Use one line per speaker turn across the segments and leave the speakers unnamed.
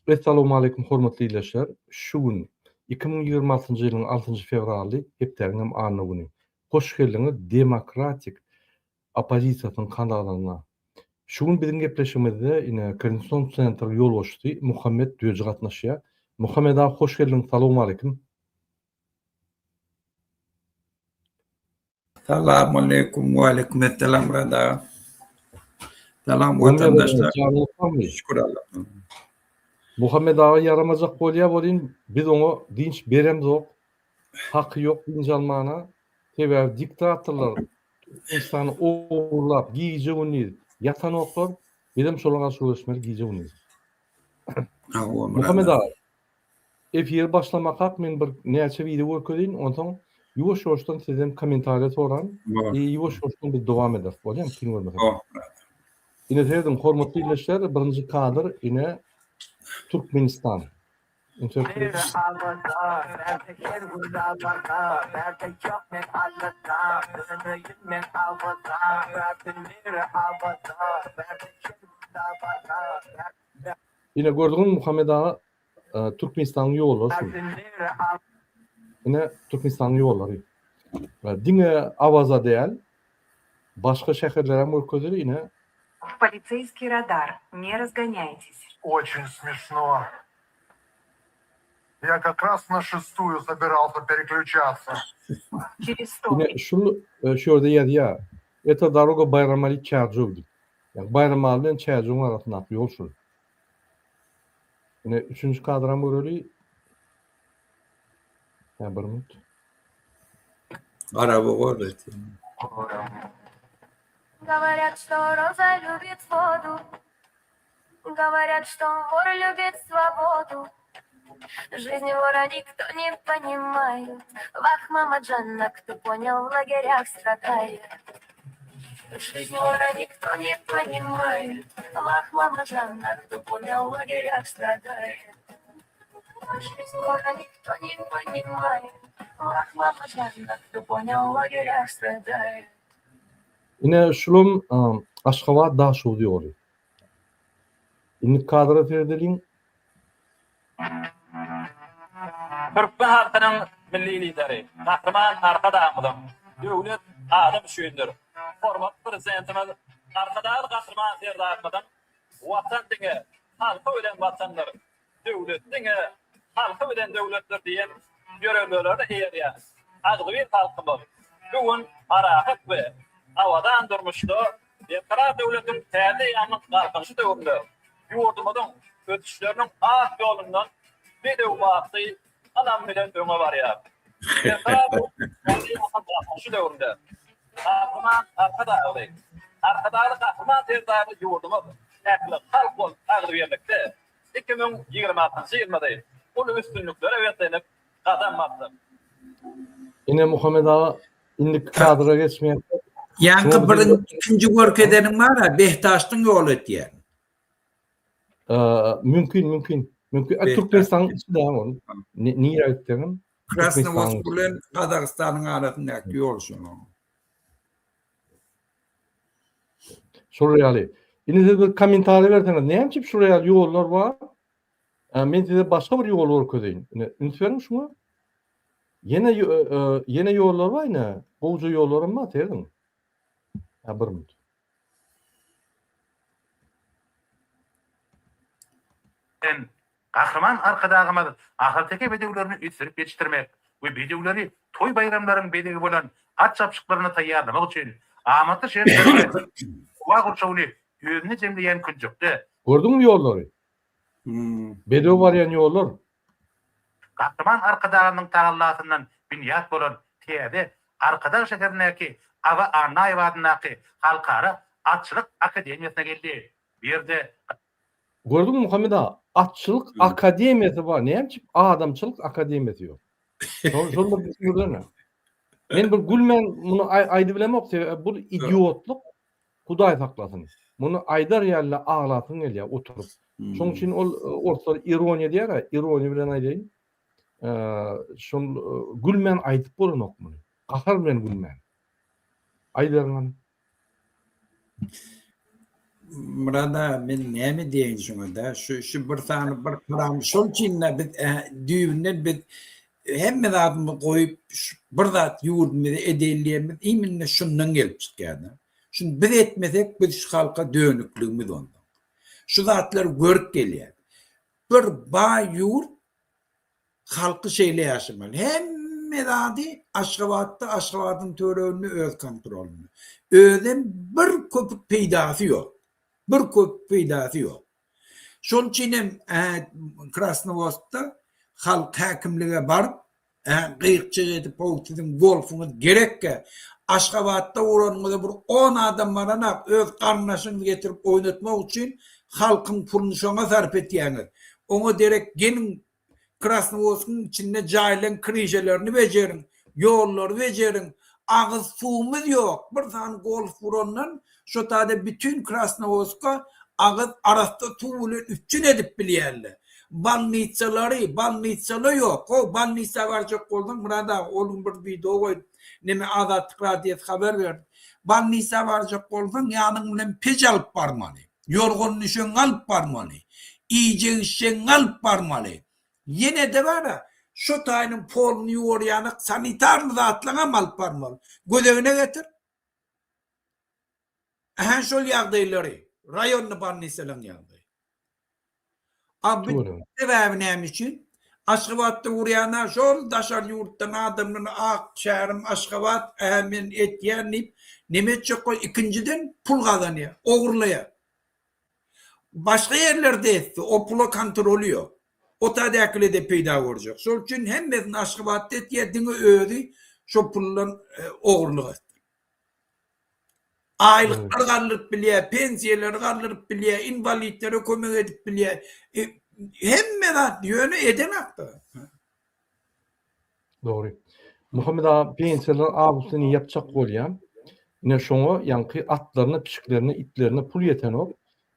Assalamu alaykum hormatly izleşler. Şu gün 2026-njy ýylyň 6-njy fevraly hepderiňem anyny güni. Hoş geldiňiz demokratik opozisiýasynyň kanalalyna. Şu gün biziň gepleşigimizde ine Konstitusiýon Centre ýolbaşçysy Muhammed Döji gatnaşýar. Muhammed aga hoş geldiň. Assalamu alaykum.
Selamun aleyküm ve aleyküm selam rada. Selam vatandaşlar. Şükür Allah'a.
Muhammed aga yaramazak bolýar bolýan, biz oňa dinç berem zok. Haky ýok dinç almana. Sebäbi diktatorlar insany oğurlap, giýje güni ýatan oklar, bilim şolaga söýleşmeli giýje güni. Muhammed aga, efir başlamak hak men bir näçe video görkezin, ondan ýuwaş-ýuwaşdan sizden kommentariýa soran, ýuwaş-ýuwaşdan biz dowam eder. Bolýarmy? Kim görmek? Ine derdim hormatly izleşler, birinji kadr ine Türkmenistan. Ine gördüğün Muhammed aga Türkmenistan'ın ýolları. Ine Türkmenistan'ın ýolları. Diňe awaza däl. Başga şäherlerem görkezler ine.
Полицейский радар. Не разгоняйтесь.
Очень смешно. Я как раз на 6-ю собирался переключаться.
Через 100
Ine şunu şurada ýazýar. Eta daroga Bayramali çarjowdy. Yani Bayramali bilen çarjowyň arasyndaky ýol şu. Ine 3-nji kadram göreli. Ya bir minut.
Araba gordet.
Говорят, что роза любит воду, говорят, что вор любит свободу. Жизнь вора никто не понимает. Вах, мама Джанна, кто понял, в лагерях страдает. Жизнь вора никто не понимает. Вах, мама Джанна, кто понял, в лагерях страдает. Жизнь вора никто не понимает. Вах, мама Джанна, кто понял, в лагерях страдает.
Ine şulum Aşgabat daşow diýory. Indi kadra terdelin.
Türkmen halkynyň milli lideri, Kahraman Arkadaýmyň döwlet adam şeýdir. Hormat prezidentimiz Arkadaýar Kahraman Erdaýmyň watan diňe, halky bilen watanlar, döwlet diňe, halky bilen döwletler diýen görevleri eýerýär. Agdy bir halkymyz. Bugün arahat we awadan durmuşdy. Ýetara döwletiň täze ýanyň garkançy döwründe ýurdumyň ötüşleriniň ak ýolundan bedew wagty alam bilen öňe barýar. Ýetara täze ýanyň garkançy döwründe Kahraman Arkadaýly, Arkadaýly Kahraman Erdaýly ýurdumyň äkli halk bolup agdy berlikde 2026-njy ýylda ulu üstünliklere wetlenip gadam atdy.
Ine Muhammed aga indi kadra geçmeýär.
Yankı birin ikinci görkedenim var ha, Behtaş'tın yolu diye.
Mümkün. Türkmenistan içinde ama niye aýtdyň?
Krasnovodsk bilen Kazakstanyň arasyndaky yol şunu.
Şuraya. Indi bir kommentary berseňiz. Näçe şuraya ýollar bar? Men size başga bir ýol görkezýin. Ünsüň şunu. Yine ýollar bar ine. Goýja ýollarym bar terdiň. Ha bir minut.
Kahraman arkadaýymyz ahirteki bedewlerini ütsürip geçirmek we bedewleri toy bayramlaryň bedegi bolan at çapşyklaryna taýýarlamak üçin amaty şeýle wa gurşawly ýözüne jemleýän kunjukdy.
Gördüňmi ýollary? Bedew barýan ýollar.
Kahraman arkadaýymyň tagallasyndan binýat bolan täze Arkadaş şäherindäki Awa Anaýew adynaky halkara atçylyk akademiýasyna geldi. Bir ýerde
Gördüňmi Muhammed aga? Atçylyk akademiýasy bar. Näçe adamçylyk akademiýasy ýok. Şonda düşünürler. Men bir gülmen muny aýdy bilemok, bu idiotluk Hudaý saklasyn. Muny aýdar ýaly aglatyň gelýär oturup. Şoň üçin ol ortalar ironiýa diýär, ironiýa bilen aýdyn. Şol gülmen aýdyp bolanok muny. Gahar bilen gülmen. Aýdarňan.
Burada men näme diýen şoňa da şu bir tane bir param şol çinne biz düýünden biz hemme zadymy goýup bir zat ýurdmy edelliýemiz iminne şundan gelip çykýar. Şunu biz etmesek biz şu halka dönükligimiz onda. Şu zatlar görüp gelýär. Bir ba ýurt halky şeýle ýaşamaly. Hemme zady Aşgabatdyň töregini öz kontrolüne. Özden bir köpük peýdasy ýok. Bir köpük peýdasy ýok. Şol üçin hem Krasnovodskda halk häkimlige barıp gıyıkçı edip Putin'in golfunu gerekke Aşgabatda oranmada bir 10 adam varana öz karnaşını getirip oynatmak için halkın pulunu şoňa sarp etýäňir. Oňa derek genin Krasnovodsk'ın içinde jaýlan krijelerini bejerin, ýollary bejerin, ağız suwumuz ýok. Bir tane golf vurandan şu taýda bütün Krasnovodsk'a ağız arasda tuğuly üçin edip bilýärler. Balnitsalar yok. O balnitsa barjak boldan burada onun bir video koyup neme Azatlyk radiosu haber berdi. Balnitsa barjak boldan ýanyň bilen pej alyp barmaly. Ýorgun nişen alyp barmaly. İýje işen alyp barmaly. Ýene de bara şu taýnyň polny ýorýany sanitar zatlaryňa alyp barmaly. Gözegine getir. Şol ýagdaýlary raýonny balnitsalar ýagdaýy. Abi sebebi näme üçin? Aşgabatda urýana şol daşar ýurtdan adamlaryny ak şäherim Aşgabat ämin etýänip neme çoko ikinciden pul gazanýar, ogurlaýar. Başga ýerlerde etdi, o pula kontrolü ýok. O taýdakyle de peýda boljak. Şol üçin hemmesini Aşgabatda etýärdiňi özi şo pullan ogurlyk etdi. Aylıklar gallyp bilýär, pensiýalar gallyp bilýär, invalitlere kömek edip bilýär. Hemme zat ýöne edemekdi.
Doğru. Muhammed ağa pensiyalar abusyny ýapjak bolýar. Ne şoňa ýanky atlaryny, pişiklerini, itlerini pul ýeten o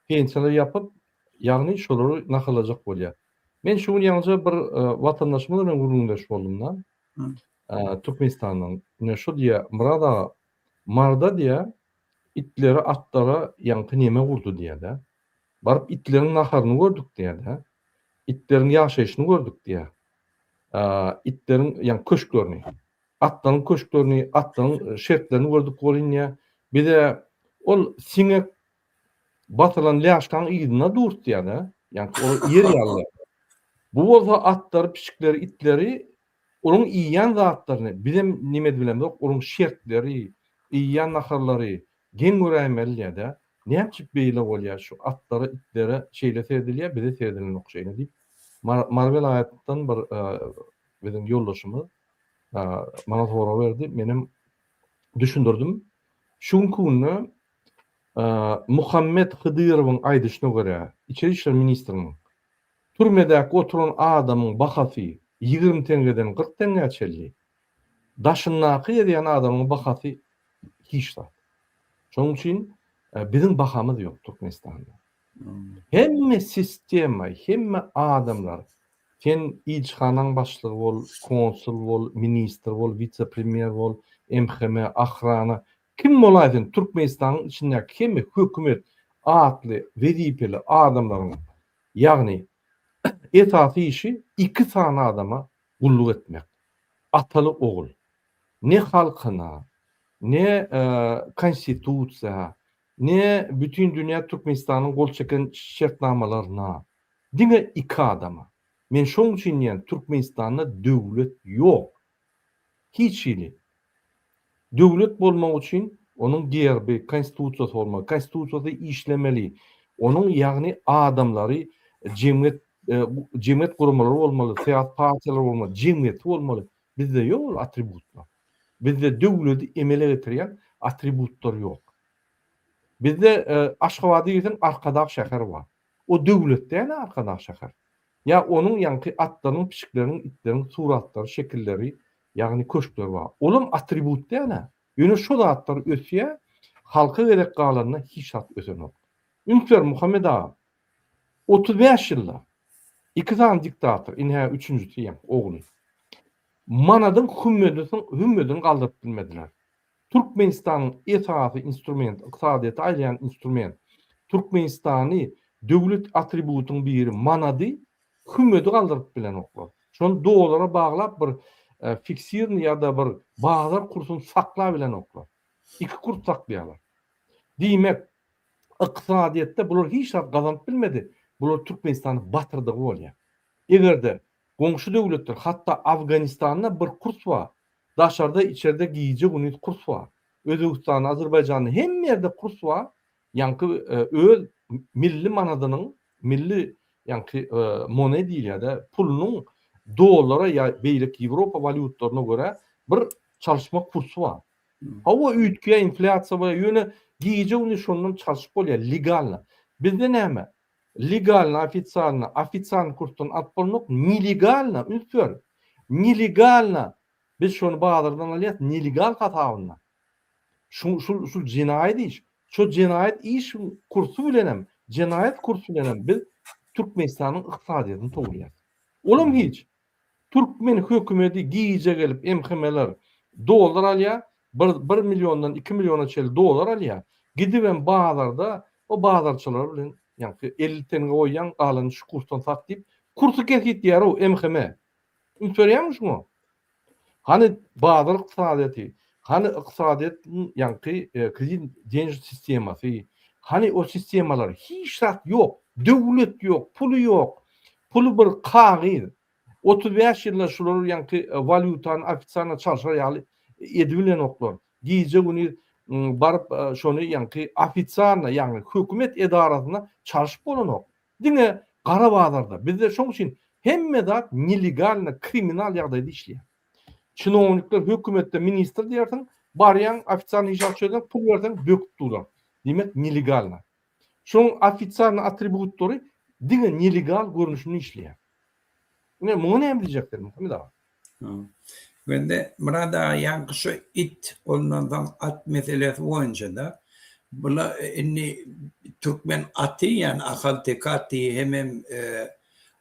pensiyalar ýapyp, ýagny şolary nakylajak bolýar. Men şu ýalňa bir watandaşymy bilen guruldaş boldum. Türkmenistanyň. Ne şu diýe, Marda diýe itleri atlara ýanky neme gurdu diýe-de. Barıp itlerin naharyny gördük diýe-de. İtlerin ýaşaýyşyny gördük diýe. İtlerin ýani köşklerini, atlaryň köşklerini, atlaryň şertlerini gördük bolýar. Bir de ol siňe batylan ýaşdan ýygyna durt diýe-de. Ýani o ýer ýaly. Bu bolsa atlar, pişikleri, itleri onun iýýän zatlaryny, bizim nime bilemdi, onun şertleri, iýýän naharlary gen göräýmeli-de. Näçip beýle bolýar şu atlara, itlere şeýle serdilýär, bize serdilen okşaýyny diýip. Marvel aýatdan bir bizim ýoldaşymyz mana sora berdi. Menim düşündirdim. Şunkuny Muhammed Hydyrowyň aýdyşyna görä, İçeri işler ministriniň türmedäki oturan adamyň bahasy 20 tengeden 40 tenge çelli. Daşynnaky ýerden adamyň bahasy hiç zat. Şoň üçin bizim bahamız ýok Türkmenistanda. Hemme sistema, hemme adamlar, sen ilçhanaň başlygy bol, konsul bol, ministr bol, vice-premier bol, MHM, ahrana, kim bolaýdyn Türkmenistanyň içindäki hemme hökümet atly, wezipeli adamlaryň, ýagny etaty işi 2 tane adama gulluk etmek. Ataly ogul. Ne halkyna, ne konstitusiýa, ne bütün dünya Türkmenistanyň gol çeken şertnamalaryna. Diňe 2 adama. Men şoň üçin ýa Türkmenistanda döwlet ýok. Hiç ýeri. Döwlet bolmak üçin onuň gerbi, konstitusiýasy bolmaly, konstitusiýasy işlemeli. Onuň ýagny adamlary cemiyet gurumlary bolmaly, syýasat partiýalary bolmaly, cemiyet bolmaly. Bizde ýok atributlar. Bizde döwleti emele getirýän atributlar ýok. Bizde Aşgabatda ýeten Arkadag şäher bar. O döwletden Arkadag şäher. Ya onuň ýanky atlaryň, pişikleriniň, itleriniň suratlary, şekilleri, ýagny köşkleri bar. Olum atribut däne. Ýöne şo zatlar ötýär, halka gerek galanyna hiç zat ösenok. Ünker Muhammed ağa 35 ýylda 2 tane diktator, inha 3-nji ýa ogly. Manadyň hümmetin galdyryp bilmediler. Türkmenistanyň etaty instrument, yksadyýaty aýlayan instrument, Türkmenistany döwlet atributynyň biri manady hümedi galdyryp bilen oklar. Şonu dolara baglap bir fiksirni ýa-da bir bazar kursuny saklap bilen oklar. Iki kurs saklaýarlar. Diýmek, ykdysadyýetde bular hiç zat gazanyp bilmedi. Bular Türkmenistany batyrdygy bolýar. Egerde goňşy döwletler, hatda Afganistanda bir kurs bar. Daşarda içeride giyici unit kurs bar. Özbekistan, Azerbaycan hem yerde kurs bar. Yankı öz milli manadynyň, milli yankı moneda diýilýär, pulunyň dolara ýa beýlik Ýewropa walutalarına göre bir çalışma kursu bar. Hawa üýtke inflasiýa we ýöne giyici unit şondan çalışyp bolýar, legalna. Bizde näme? Legalna, ofitsialna kursdan atpolnok, nelegalna, ünsör. Nelegalna. Biz şonu bazardan alyat, nelegal hatawyna. Şu cinayet iş. Şu cinayet iş kursu bilenem, cinayet kursu bilenem. Biz Türkmenistanyň ykdysadyny togulýar. Olam hiç. Türkmen hökümeti giyice gelip emhemeler dolar alýar, 1 milyondan 2 milyona çel dolar alýar. Gidiben bazarda o bazarçylar bilen ýa-ni 50 tenge goýan galan şu kursdan satdyp kursu kesip ýar o emheme. Ünsörýärmişmi? Hani bazar ykdysadyety, hani ykdysadyet ýa-ni kredit денежный sistemasy, hani o sistemalar hiç zat ýok, döwlet ýok, pulu ýok. Pulu bir kagyz. 35 ýyllar şular ýa-ni walutany ofitsialna çalışar ýaly edibilen oklar. Giyice güni barıp şonu ýa-ni ofitsialna ýa-ni hökümet edarasyna çalışyp bolanok. Diňe gara bazarda bizde şoň üçin hemme zat nelegalna kriminal ýagdaýda işleýär. Çynownikler hökümetde ministr diýersiň, barýan ofitsialna iş açýardan pul berden böküp durar. Demek nelegalna. Şoň ofitsialna atributlary diňe nelegal görnüşini işleýär. Ne muňa näme diýjekler Muhammed aga?
Ben de burada yankı şu it onlardan at meselesi boyunca da bula inni Türkmen atı yani akal tekatı hemen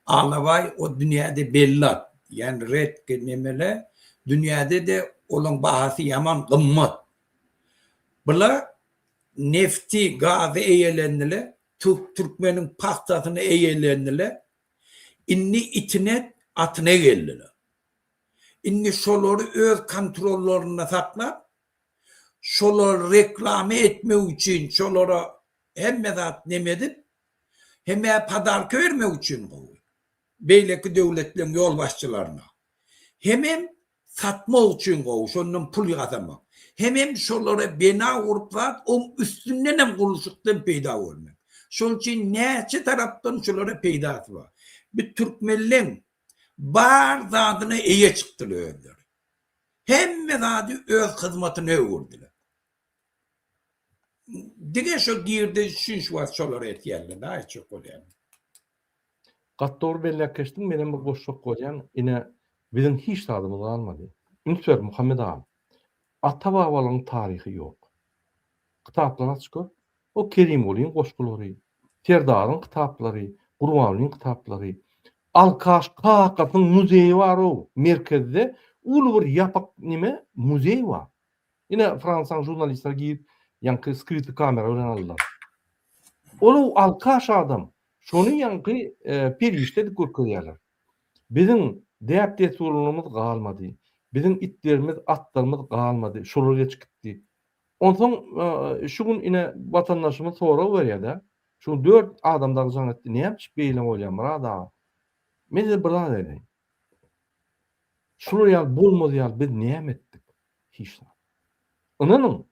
ağlavay o dünyada bellat yani red kelimele dünyada de olan bahası yaman gımmat. Bula nefti gazı eyelendiler Türkmenin paktasını eyelendiler inni itine atına geldiler. İnni şolary öz kontrollerine saklap, şolary reklame etme üçin, şolara hemme zat nemedip, hemme padarka verme üçin gowy. Beýleki döwletlerin ýol başçylaryna. Hemem satma üçin gowy, şondan pul ýazama. Hemem şolary bina gurup zat, o üstünden hem gurulşykdan peýda bolmak. Şol üçin näçe tarapdan şolary peýdasy bar. Bir Türkmenlerin bar zadyna eýe çykdylar. Hemme zady öz hyzmatyny öwürdiler. Dige şo girdi şunş was şolar etýärler, daha çok bolýar.
Gattor belläkeşdim menen bir boşluk bolýan, ine bizim hiç tadymyz almady. Ünsör Muhammed aga. Ata-babalaryň taryhy ýok. Kitaplar açyk. O Kerimolyň goşgulary, Serdaryň kitaplary, Gurbanulyň kitaplary, Alkaş Kakatyň muzeyi bar o merkezde. Ulu bir ýapak nime muzeyi bar. Ine Fransaň jurnalistler giyip ýa-ni skryty kamera bilen aldylar. Olu Alkaş adam. Şonu ýa-ni perişde görkezýärler. Bizim däpdet urulumyz galmady. Bizim itlerimiz, atlarymyz galmady. Şolar geçip gitdi. Ondan şu gün ine vatandaşymyz sonra berýär-de. Şu 4 adamlar jan etdi. Näme beýle bolýar murada? Men de birden dedim. Şunu ýal bolmady ýal biz näme etdik? Hiç. Onanyň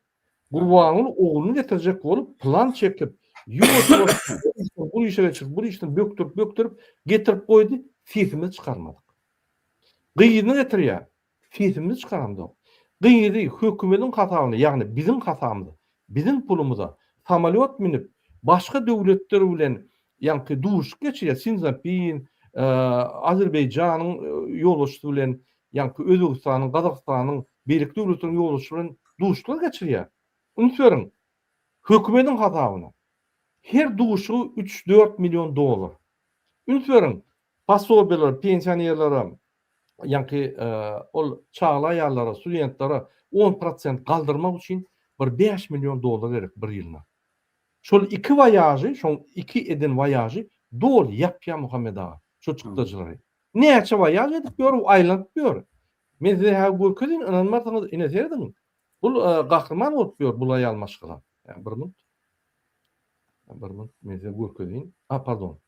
Gurbanyň ogluny getirjek bolup plan çekip ýok bu işe çık, bu işden böktürüp getirip koydu. Sesimizi çıkarmadık. Gıyını getirýär. Sesimizi çıkaramadyk. Gıyını hökümetin hatawyny, ýagny bizim hatamyzy, bizim pulumuza samolyot minip başga döwletler bilen ýa-ni duşup geçýär. Sinzapin Azerbaycanyň ýolbaşçy bilen ýa-ni Özbekistanyň, Gazakstanyň beýlik döwletleriň ýolbaşçy bilen duşlar geçirýär. Ünsörüň hökümetin hatawyna. Her duşu 3-4 milyon dolar. Ünsörüň pasobeler, pensionerlere ýa-ni ol çağla ýarlara, studentlara 10% galdyrmak üçin bir 5 milyon dolar gerek bir ýylyna. şol iki voyagy, şol iki eden voyagy dol yapya Muhammed ağa, şu çıktıcılary. Näçe voyaj edip ýör, aýlanyp ýör. Men size ha görkezin inanmarsaňyz ine serdim. Bul gahrman bolup ýör bulay almaşgyla. Yani bir minut. Men size görkezin. Pardon.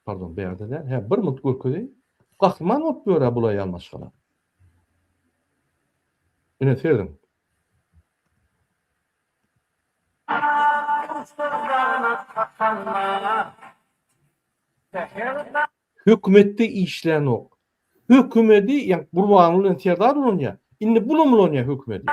Pardon, beýerde däl. Ha, bir minut görkezin. Gahrman bolup ýör bulay almaşgyla. Ine serdim. Hökümetde işlen ok. Hökümeti yani Gurbanlyň serdar bolýar. Indi bulunmulýar hökümeti.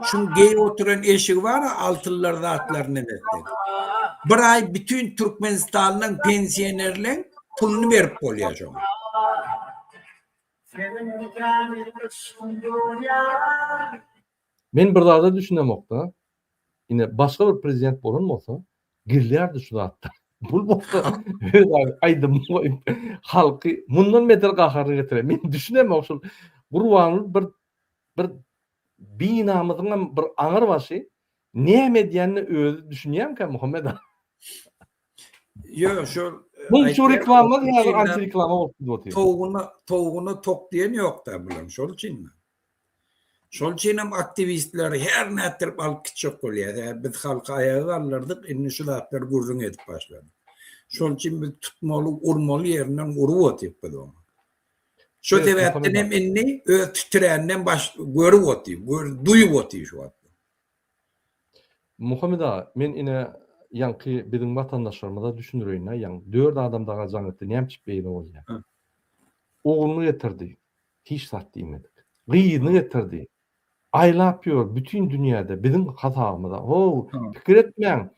Şun gey oturan eşik var altıllarda atlarını verdi. Bir ay bütün Türkmenistan'ın pensiyonerlerin pulunu verip bolýar şoňa.
Men bir zada düşünemokda. Yine başka bir prezident bolunmasa girlerdi şu zatda. Bul bolsa aýdym halky mundan beter gahary getirer. Men düşünemek şol Gurbanly bir binamyzyň bir aňyr başy näme diýenini özü düşünýärmi Muhammed ağa?
Yo şol
Bu şu reklamlar ýa anti reklama bolup ýokdy.
Toğunu tok diyen yok da bilen şol için mi? Şol için hem aktivistler her nätirip alıp kitçek bolýar. Biz halka ayağı alırdık, inni şu zatlar gurrun edip başladı. Şol için biz tutmalı, urmalı yerinden urup otyp biz onu. Şu
Evet,
sebäpden hem inni titrenden görüp otyp, duyup otyp şu wagtda.
Muhammed ağa, men ine ýanky biziň watandaşlarymyza düşünürüň, ýa-ni 4 adam daga jaň etdi, näme beýle bolýar. Ogluny getirdi, hiç sat diýmedik. Gyýyny getirdi. Aýlap ýör bütün dünýäde biziň hatamyza. Pikir etmeň.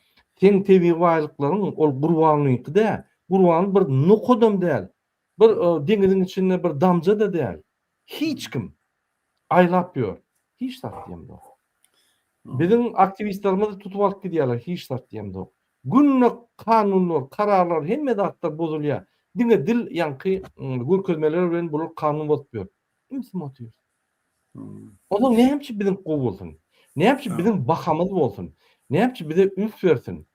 Sen tebi waýlyklaryň ol Gurbanlyňky-da, Gurban bir nukodam däl. Bir deňiziň içinde bir damja da däl. Hiç kim aýlap ýör. Hiç sat diýmedi. Biziň aktivistlerimiz tutup alyp gidýärler, hiç sat diýmedi. Günne kanunlar, kararlar hemme zatlar bozulýar. Diňe dil ýanky görkezmeler bilen bular kanun bolup ýör. Kimse motiv. Ola nähemçi biziň gowy bolsun. Nähemçi biziň bakamyz bolsun. Nähemçi bize üns bersin.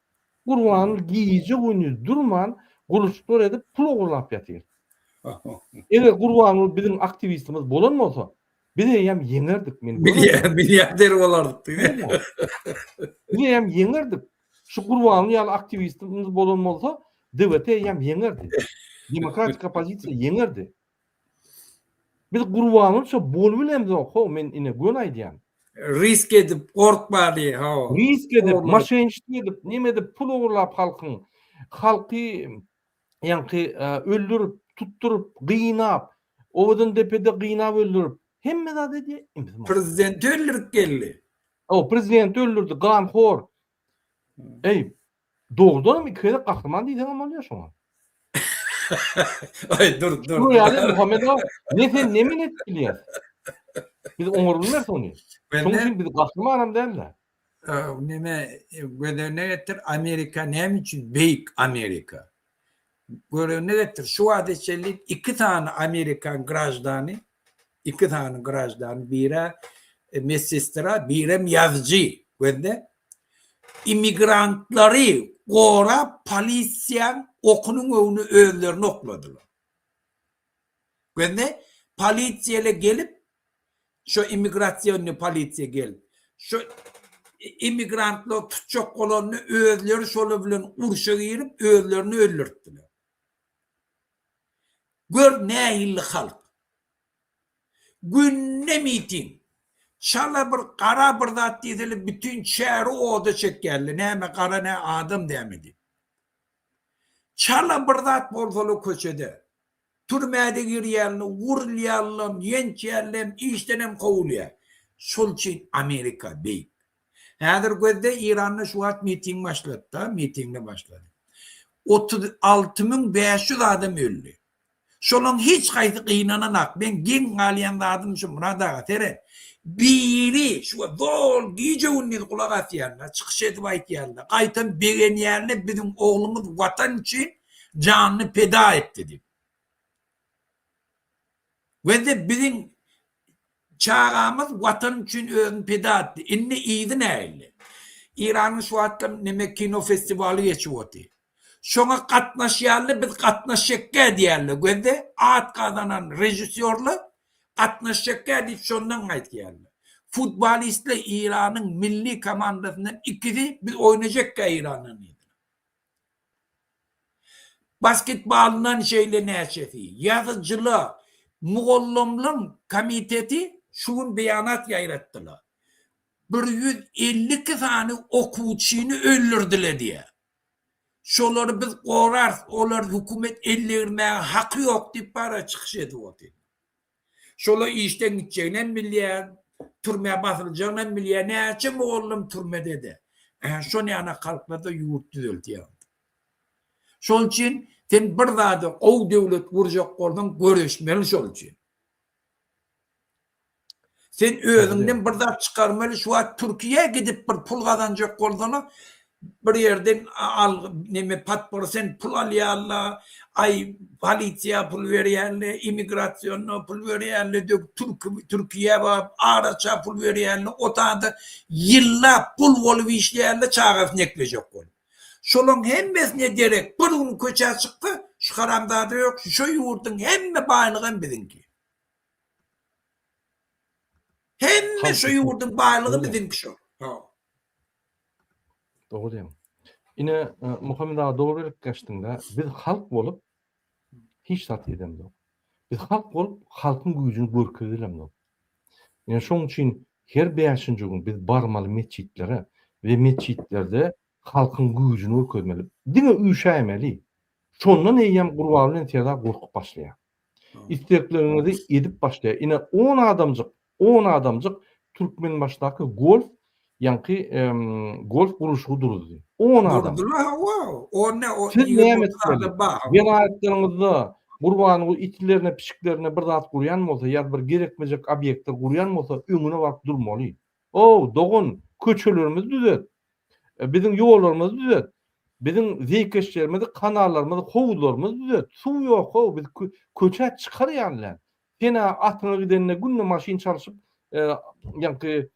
Gurban giýije güni durman guruşlar edip pul ogurlap ýatyr. Eger Gurban biziň aktivistimiz bolanmasa bize ýam ýeňerdik men.
Milyarder bolardyk.
Bize ýam ýeňerdik. Şu Gurban ýaly aktivistimiz bolanmasa DWT ýam ýeňerdi. Demokratik opozisiýa ýeňerdi. Biz Gurbanly şu bol bilemdi ho men ine gön aýdýan.
Risk edip korkmady ha.
Risk edip, maşençilik edip, neme edip pul ogurlap halky ýanky öldürüp, tutturup, gynap, owadan depede gynap öldürüp, hemme zat edýär.
Prezident öldürüp geldi.
O prezident öldürdi, gamhor. Ey, doğrudan mı köýde gahrman diýsen bolýar şoňa.
Ay dur.
Bu ýaly Muhammed ağa, sen nemin etbilýär? Biz oňurulmaz ony. Şoňa biz gahrmanam däller.
Ne getir Amerika näme üçin beýik Amerika? Ne getir şu adeçelik 2 tane Amerikan grajdany, 2 tane grajdany, biri mesistra, biri ýazgy. Görde immigrantları gora polisiýa okunun öwünü özlerini okladylar. Görde polisiýele gelip şu immigrasiýony polisiýa gelip şu immigrantlar tutjak bolanny özleri şol bilen urşa girip özlerini öldürtdiler. Gör nähil halk. Günne miting. Şala bir kara bir zat diýilip bütün şäheri oda çekýärler. Näme kara ne adam demedi. Şala bir zat bolsaly köçede. Türmäde girýärler, urulýarlar, ýençýärler, işdenem gowulýar. Şol için Amerika beýik. Häzir gözde İran'da şu wagt miting başlatdy, mitingne başlady. 36.500 adam öldü. Şolun hiç gaýsy gynananak. Ben giň galýan adam şu murada tere. Biri şu dol giýje unni kulak atýarlar, çykyş edip aýtýarlar. Gaýtan begenýärler bizim oglumuz watan için canını feda etti diýip. Ve de bizim çağımız vatan için özünü peda etti. İnni iyiydi neyli? İran'ın şu attan neme kino festivali geçiyordu. Şona katnaşyarlı biz katnaşyakka diyerli. Ve de at kazanan rejisörlü katnaşyakka deyip şondan ait diyerli. Futbolistle İran'ın milli komandasından ikisi biz oynayacakka İran'ın. Basketbolundan şeyle neşesi, yazıcılığı, Muğollumluğun komiteti şuun beyanat yayrattılar. 152 tane okuvçini öldürdüler diye. Şoları biz korar, onlar hükümet ellerine hakkı yok deyip para çıkış ediyor. Şolar işten gideceğine milyar, türmeye basılacağına milyar, ne için Muğollum türme dedi. Şonu yana kalkmadı yurt düzeldi ya. Şol için sen bir zady o devlet vuracak oradan görüşmeli şol için. Sen özünden bir zat çıkarmalı şu an Türkiye'ye gidip bir pul kazanacak olduğunu bir yerden al neme pat sen pul alıyalla ay polisiye pul veriyenle imigrasyonla pul veriyenle Türkiye var araça pul veriyenle o tane yılla pul olup işleyenle çağırıp nekleyecek olur. Şolun hemmesine derek bir gün köçe çıktı, şu karamda yok, şu yurdun hemme baylığın bizimki. Hemme şu yurdun baylığı bizimki şu.
Doğru diyeyim. Yine Muhammed Ağa doğru verip geçtiğinde biz halk olup hiç tat edemiz. Biz halk olup halkın gücünü görkezilemiz. Yani şunun için her 5. gün biz barmalı mescitlere ve mescitlerde halkın gücünü görkezmeli. Dine üşämeli. Şondan eýem gurbanlyň tiyada gorkup başlaýar. İsteklerini edip başlaýar. Yine 10 adamcık Türkmen başdaky golf yankı golf guruşu durdu. 10 adam. Siz nämetleri? Genayetlerimizde gurbanyň itlerine, pişiklerine bir zat gurýan bolsa, ýa-da bir gerekmejek obýektler gurýan bolsa, öňüne baryp durmaly. O, dogun, köçelerimiz düzet. Bizim ýollarymyz düzet. Bizim zeykeşlerimiz, kanallarymyz, howuzlarymyz düzet. Suw ýok, biz köçe çykarýanlar. Sena atyna gidenine günne maşyn çalyşyp, ýa-da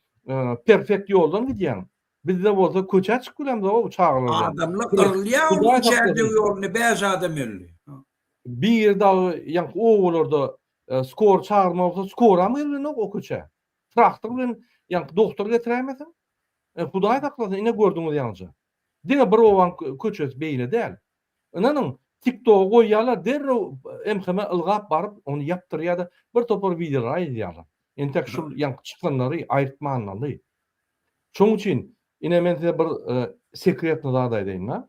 perfekt ýoldan gidýän. Bizde bolsa köçe çykylamda o çağırlar.
Adamlar ırlýar, köçerde ýoluny 5 adam öldü.
Bir ýerde ýa-da oğullarda skor çağırmasa skoram gelmeli o köçe. Traktor bilen ýa-da doktor getirämesin. Hudaý taklasyn, ine gördüňiz ýalnızca. Dine bir owan köçesi beýle däl. Inanyň TikTok goýýarlar, derrew emheme ılgap baryp onu ýapdyrýar-da bir topar videolar aýdýarlar. Entek şol ýa-da çykanlary aýrtmanly. Şoň üçin ine men size bir sekretni zat aýdaýyn.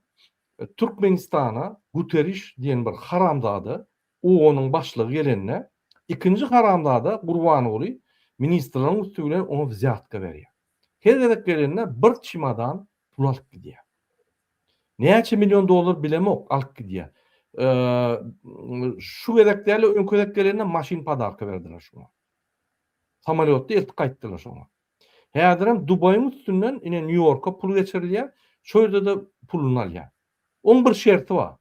Türkmenistana Guteriş diýen bir haramzady, onuň başlygy gelenine ikinji haramzady Gurbany goly ministrlaryň üstüne onu ziyatka berýär. Her gerek gelenine bir çimadan pul alyp gidýär. Näçe milyon dolar bilemok alyp gidýär. Şu gereklerle öňködek gelenine maşyn padarka berdiler şuna. Samolyotda eltip gaýtdylar şuna. Häzirem Dubaýyň üstünden ine New York'a pul geçirilýär. Şo ýerde de pulunu alýar. Onun bir şerti var.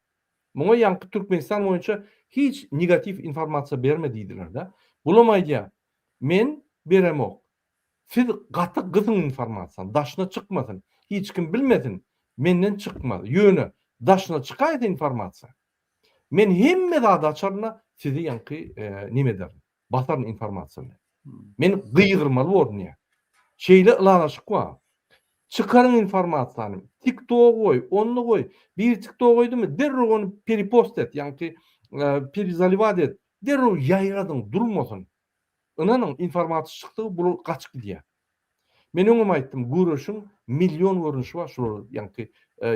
Muňa ýanky Türkmenistan boýunça hiç negatif informasiýa bermediler de. Bulamaýdy. Men beremok. Siz gaty gyzyň informasiýa, daşna çykmasyn. Hiç kim bilmesin. Menden çykmaz. Ýöne daşna çykaýdy informasiýa. Men hemme zada açarna sizi ýanky nime der? Basaryn informasiýa. Men gyýgyrmaly boldy ýa. Şeýle ylanaşyk var. Çıkarın informasyonu. TikTok koy, onu koy. Bir TikTok koydu mu derrü onu peripost et. Yani perizalivat et. Derrü yayradın, durmasın. Inanın informasyon çıktı, bu kaç gidiyor. Men onu aýtdym, görüşün milyon görünüşü var şu yani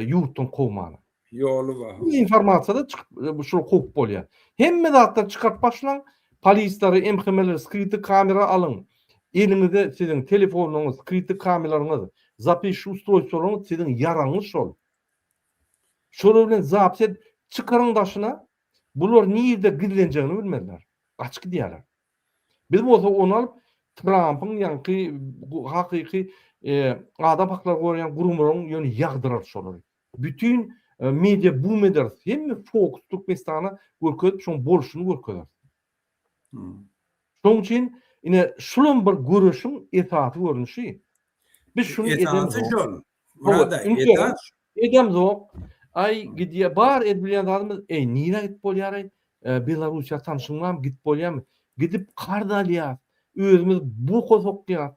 yurtun kovmanı.
Yolu var.
Bu informasyada çıkıp şu kop bolýar. Hemme zatlar çıkart başlan, polislary, emhemeler, skriti kamera alın. Elinizde sizin telefonuňyz, skriti kameralarınız, zapis ustroysolarınız sizin yaraňyz şol. Şol bilen zapis çıkarın daşına, bular niýede gizlenjegini bilmezler. Açık diýerler. Biz bolsa onu alıp Trump'ın ýanky hakyky adam haklar goýan gurumlaryň ýöne ýagdyrar şolary. Bütün media boom eder. Hemme Fox Türkmenistana görkezip şoň bolşuny görkezler. Şoň üçin ine şulan bir görüşüň esaty görünüşi. Biz şunu edemiz.
Etatı şol. Burada etat
Edem zok. Ay gidiye bar edbilýän adamız, nire git bolýar? Belarusiýa tanışyňam git bolýarmy? Gidip kardalýar. Özümiz bu kozokýar.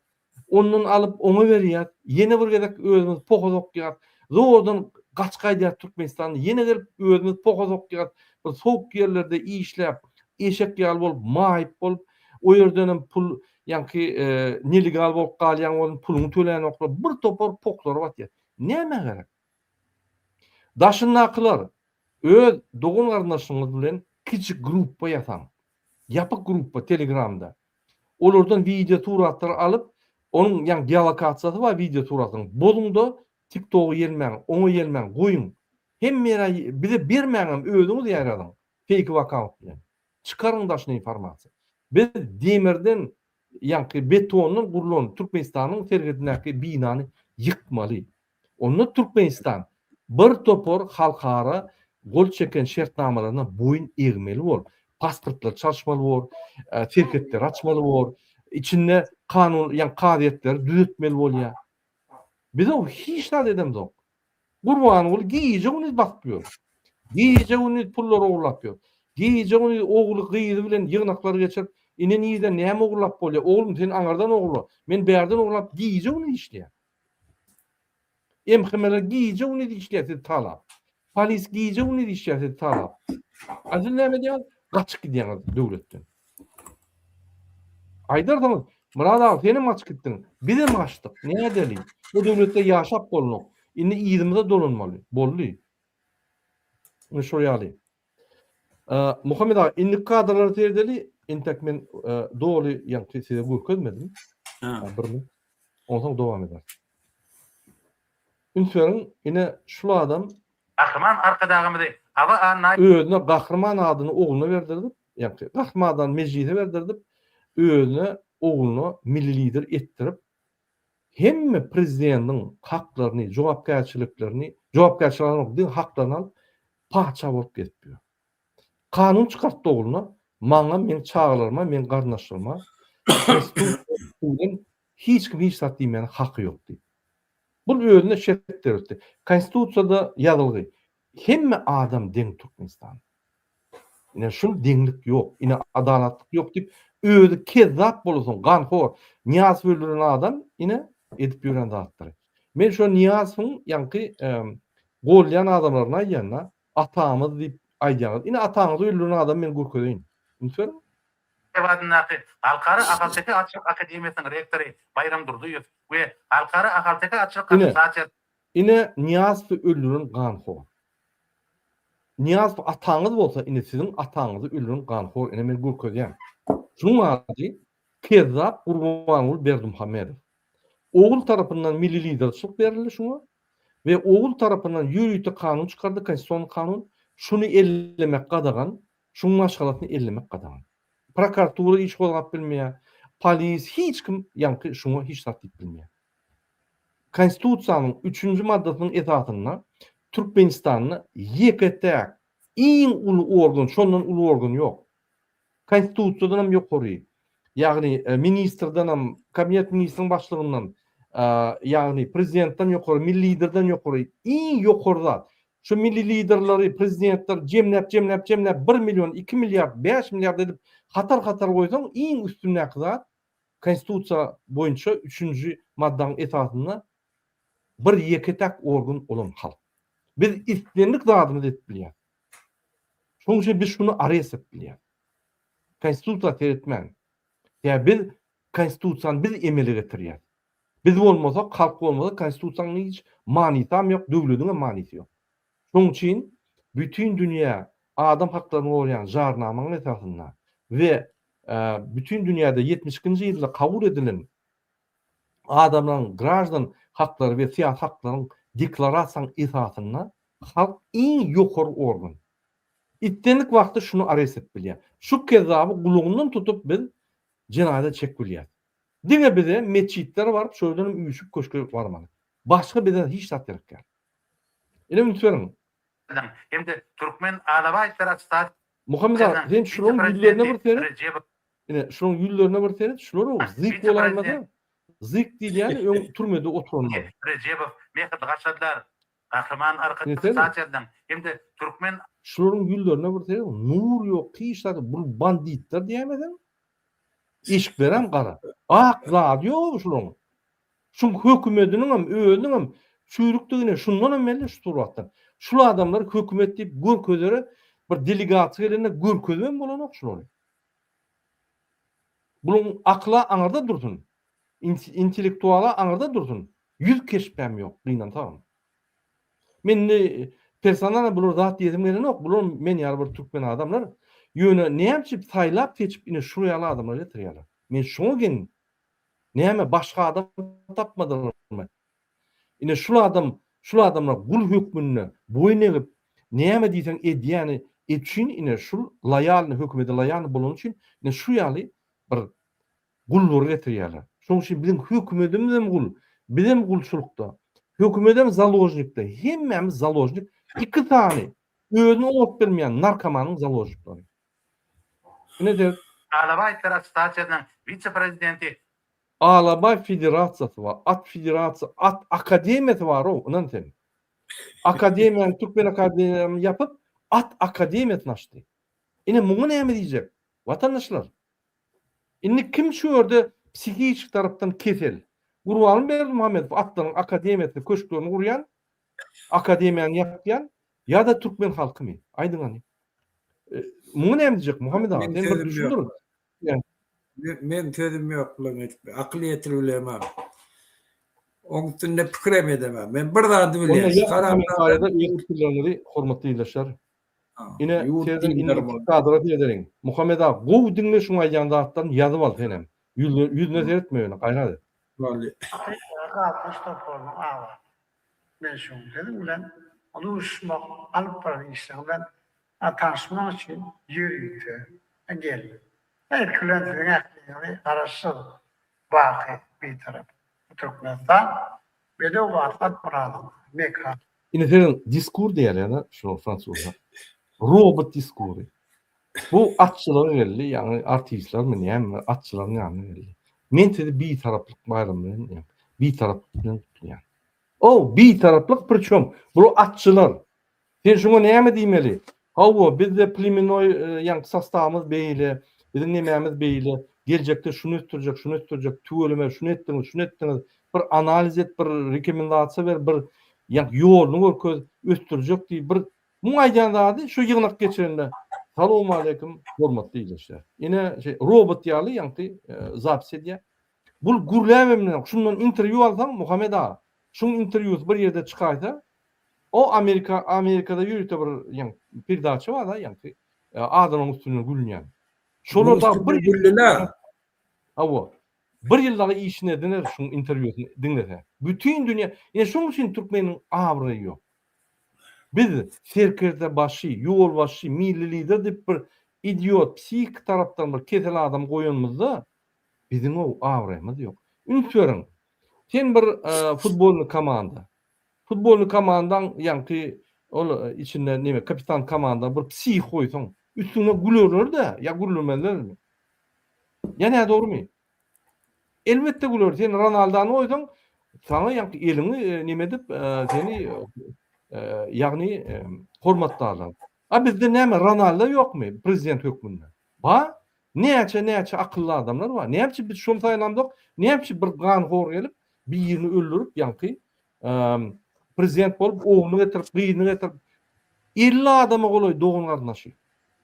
Ondan alıp ona berýär. Yine bir gezek özümiz pokozokýar. Zordan gaçgaýdýar Türkmenistanda. Yine gelip özümiz pokozokýar. Bir soğuk yerlerde işläp, eşek ýal bolup, maýyp bolup, o yerden pul ýanky nelegal bolup galýan onun puluny töleýän oklar bir topar poklar batýar. Näme gerek? Daşyndakylar öz dogun garnaşyňyz bilen kiçik gruppa ýasan. Yapık gruppa Telegramda. Olardan video suratlar alıp onun ýa geolokasiýasy var video suratyň. Bolunda TikTok'u ýelmäň, oňa ýelmäň goýun. Hemmera bize bermäňem özüňiz ýaradyň. Fake account bilen. Çıkarın daşyny informasiýa. Biz demirden ýa-ki betonyň gurulan Türkmenistanyň sergedinäki binany ýykmaly. Onu Türkmenistan bir topor halkara gol çeken şertnamalaryna boyun eğmeli bol. Pasportlar çalışmaly bol, şirketler açmaly bol. İçinde kanun, ýa kadiýetler düzeltmeli bolýar. Biz o hiç näde edemiz o. Gurban ol giýje ony bakpýar. Giýje ony pullar oglapýar. Giýje ony ogly gyýdy bilen ýygnaklary geçirip, ine niýde näme oglap bolýar? Oglum sen aňardan ogla. Men bärden oglap giýje ony işleýär. Emhemeler giýje ony işleýär talap. Polis giýje ony işleýär talap. Azyl näme diýär? Gaçyk gidýär döwletden. Aýdardyň, Murad aga senem gaçyk gitdiň. Biz hem gaçdyk. Näme edelim? Bu döwletde ýaşap bolmaly. Indi ýerimize dolanmaly. Boldy. Ony şoýaly. Muhammed aga, indi kadrlar terdeli, entek men dogry ýa-ki size görkezmedim. Birni. Ondan dowam eder. Ünsörüň ine şul adam
Kahraman arkadagymyzy aba anay
özüne Kahraman adyny ogluny berdirdi. Ýa-ki Kahraman mejlise berdirdi. Özüne ogluny milli lider etdirip hemme prezidentiň haklaryny, jogapkärçiliklaryny haklaryny alyp paça bolup getipdir. Kanun çıkarttı ogluny. Maňa men çağlarma, men garnaşlarma konstitusiýadan hiç kim hiç satdyýmany haky ýok diýip. Bu özüne şert derdi. Konstitusiýada ýazylgy. Hemme adam deň Türkmenistan. Ine şol deňlik ýok, ine adalatlyk ýok diýip özü kezzap bolsun, ganhor, Niyaz öldüren adam ine edip ýören zatdyr. Men şo Niyazyň ýa-ki golýan adamlaryna ýanna atamyz diýip aýdýar. Ine ataňyzy öldüren adam men görkedeýin. Ünsör
Evadynaky Halkara Ahalteki Açyk Akademiýasynyň rektory Bayram Durduýew we Halkara Ahalteki Açyk Akademiýasynyň
ine Niyaz öldüren ganhor. Niyaz ataňyz bolsa ine siziň ataňyzy öldüren ganhor ine men görkedeýän. Şunuň ady Kezzap Gurbanoğlu Berdimuhammedow. Oğul tarafından milli liderçilik berildi şuna ve oğul tarafından yürüyütü kanun çıkardı, konstitusiyon kanun. Şunu ellemek kadagan, şunun maşgalatyny ellemek kadagan. Prokuratura iş golap bilmeýär, polis hiç kim ýa-ki şunu hiç tatdyp bilmeýär. Konstitusiýanyň 3-nji maddasynyň esatyna Türkmenistanyny ýeketek iň uly organ, şondan uly organ ýok. Konstitusiýadan hem ýokary. Ýagny ministrden hem kabinet ministriniň başlygyndan, ýagny prezidentden ýokary, milli liderden ýokary, iň ýokary zat. Şu milli liderleri, prezidentler jemläp 1 milyon, 2 milyar, 5 milyar edip hatar goýsaň, iň üstünläki zat konstitusiýa boýunça 3-nji maddanyň esatyna bir ýeketek organ olan halk. Biz istenlik zadymy edip bilýär. Şoň üçin biz şunu arys edip bilýär. Konstitusiýa teretmän. Ya biz konstitusiýany biz emele getirýär. Biz bolmasak, halk bolmasa konstitusiýanyň hiç manysy ýok, döwletiň manysy ýok. Şoň üçin bütün dünýä adam haklaryny goýan jarnamaň esasyna we bütün dünýäde 70-nji ýylda kabul edilen adamlaryň grajdan haklary we siýasat haklarynyň deklarasiýasynyň esasyna halk iň ýokary organ. İttenlik wagty şunu arys edip bilýär. Şu kezaby gulugyndan tutup biz jenayda çek bilýär. Diňe bize meçitler baryp şöýden üýüşüp köşke barmaly. Başga bize hiç zat gerek. Ine ünsörüň.
Hem de Türkmen Alabaýtlar açyk
Muhammed aga, sen şunun dillerine bir serin. Ine şoň ýüllerine bir tenet şular zyk bolanmada. Zyk diýýäni öň türmede oturanlar.
Rejepov mehdi gaçadylar. Kahraman arka
Yeter mi?
saçadan. Hem Türkmen
Şolaryň ýüllerine bir tenet nur ýok, kyşlady, bu banditler diýemeden. Eşik berem gara. Ak zat ýok şolaryň. Şuň hökümetiniň hem özüniň hem çüýrükdigine şundan hem belli şu turwatdan. Şul adamlar hökümet diýip görkezlere bir delegasiýa gelende görkezben bolanok şolary. Bunuň akla aňarda dursun. İntelektuala aňarda dursun. Yüz keşpem ýok gynan tamam. Men personana bular zat diýedim gelenok. Bular men ýar bir türkmen adamlar ýöne näçip saýlap seçip ine şu ýaly adamlar getirýärler. Men şoňa gelin. Näme başga adam tapmadylarmy? Ine şul adamlar gul hökmüne boyun egip näme diýsen edýäni etçin ine şul laýalny hökümete laýal bolan üçin ine şu ýaly bir gullury getirýärler. Şoň üçin bizim hökümetimiz hem gul, bizim gulçulukda, hökümetem zaложникda, hemmemiz zaложник. İki tane özüne ot bermeýän narkomanyň zaложниклary. Ine de
Alabay Staçadan vice-prezidenti
Alabay Federatsiýasy bar, At Federatsiýasy, At Akademiýasy bar o, onan sen. Akademiýany Türkmen Akademiýasyny ýapyp, At Akademiýasyny açdy. Ine muňa näme diýjek? Watandaşlar. Indi kim şu ýerde psikik tarapdan kesel? Gurbanym Berdimuhammedow Atlaryň Akademiýasyny köşklerini gurýan, akademiýany ýapýan ýa-da türkmen halkymy. Aýdyňany. Muňa näme diýjek Muhammed ağa?
Men
Sen bir
sözüm
düşündir.
ýok. Men sözüm ýok bulan akly ýetirýärler. Oň üstünde pikir edemem. Men bir zat bilýär.
Karamda ýetkilenleri hormatly ýylaşar. Ine sezin indi kadrat ederin. Muhammed ağa, gow diňle şoň aýan zatdan ýazyp al senem. Yüzüne seyretmeýän, gaýnady.
Vallahi.
Mustafa Ağa. Ben şunu dedim ben onu uçmak alıp para işlemden tanışmak için yürüyüktü. Geldi. Her külentinin aklını arası bakı bir taraf. Türkmenistan ve de o vakit buradan Mekka.
Ine senin diskur diýer ýa-da şo fransuzda. Robot diskury. Bu atçylar geldi, ýani artistler men ýa-ni atçylaryň ýanyna geldi. Men tedi bir taraplyk baýram bilen ýa. Bir taraplyk bilen tutulýan. O bir taraplyk birçom. Bu atçylar. Sen şoňa näme diýmeli? Hawa bizde plemenoy ýa sastawymyz beýle, bizim nämämiz beýle, geljekde şunu ötürjek, tüweleme, şunu etdiňiz. Bir analiz et, bir rekomendasiýa ber, bir ýa ýoluny görköz ötürjek diýip bir muňaýdan zady şu ýygnak geçirende. Salamu aleykum, hormatly ýylaşlar. Ine robot ýaly ýa-ni zapis edýär. Bu gurlämemden şundan interwiu alsam Muhammed ağa. Şuň interwiusy bir ýerde çykarsa, o Amerikada ýürüte bir perdaça bar da ýa-ni adamyň üstüne gülýän. Şolarda bir
güllüler.
Hawa. Bir ýyldaky işine dener şuň interwiusy dinlese. Bütün dünýä, ýa şoň üçin türkmeniň abry ýok. Biz serkerde başy, ýol başy, milli lider diýip bir idiot, psik tarapdan bir kesel adam goýanmyzda bizim o abrymyz ýok. Ünsüriň. Sen bir futbolny komanda. Futbolny komandaň ýa-ni ol içinde näme kapitan komanda bir psik goýsaň, üstüne gülerler-de, ýa gülmelermi? Ýa-ni dogrymy? Elbetde güler. Sen Ronaldo'ny goýsaň, sana ýa-ni elini näme dip seni ýagny hormatlarlar. A bizde näme Ronaldo ýokmy prezident hökmünde? Ba, näçe akylly adamlar bar. Näçe biz şol taýlandyk, näçe bir ganhor gelip birini öldürüp ýa-ni prezident bolup oğlunu getirip, gyýyny getirip 50 adama goloy dogun arnaşy.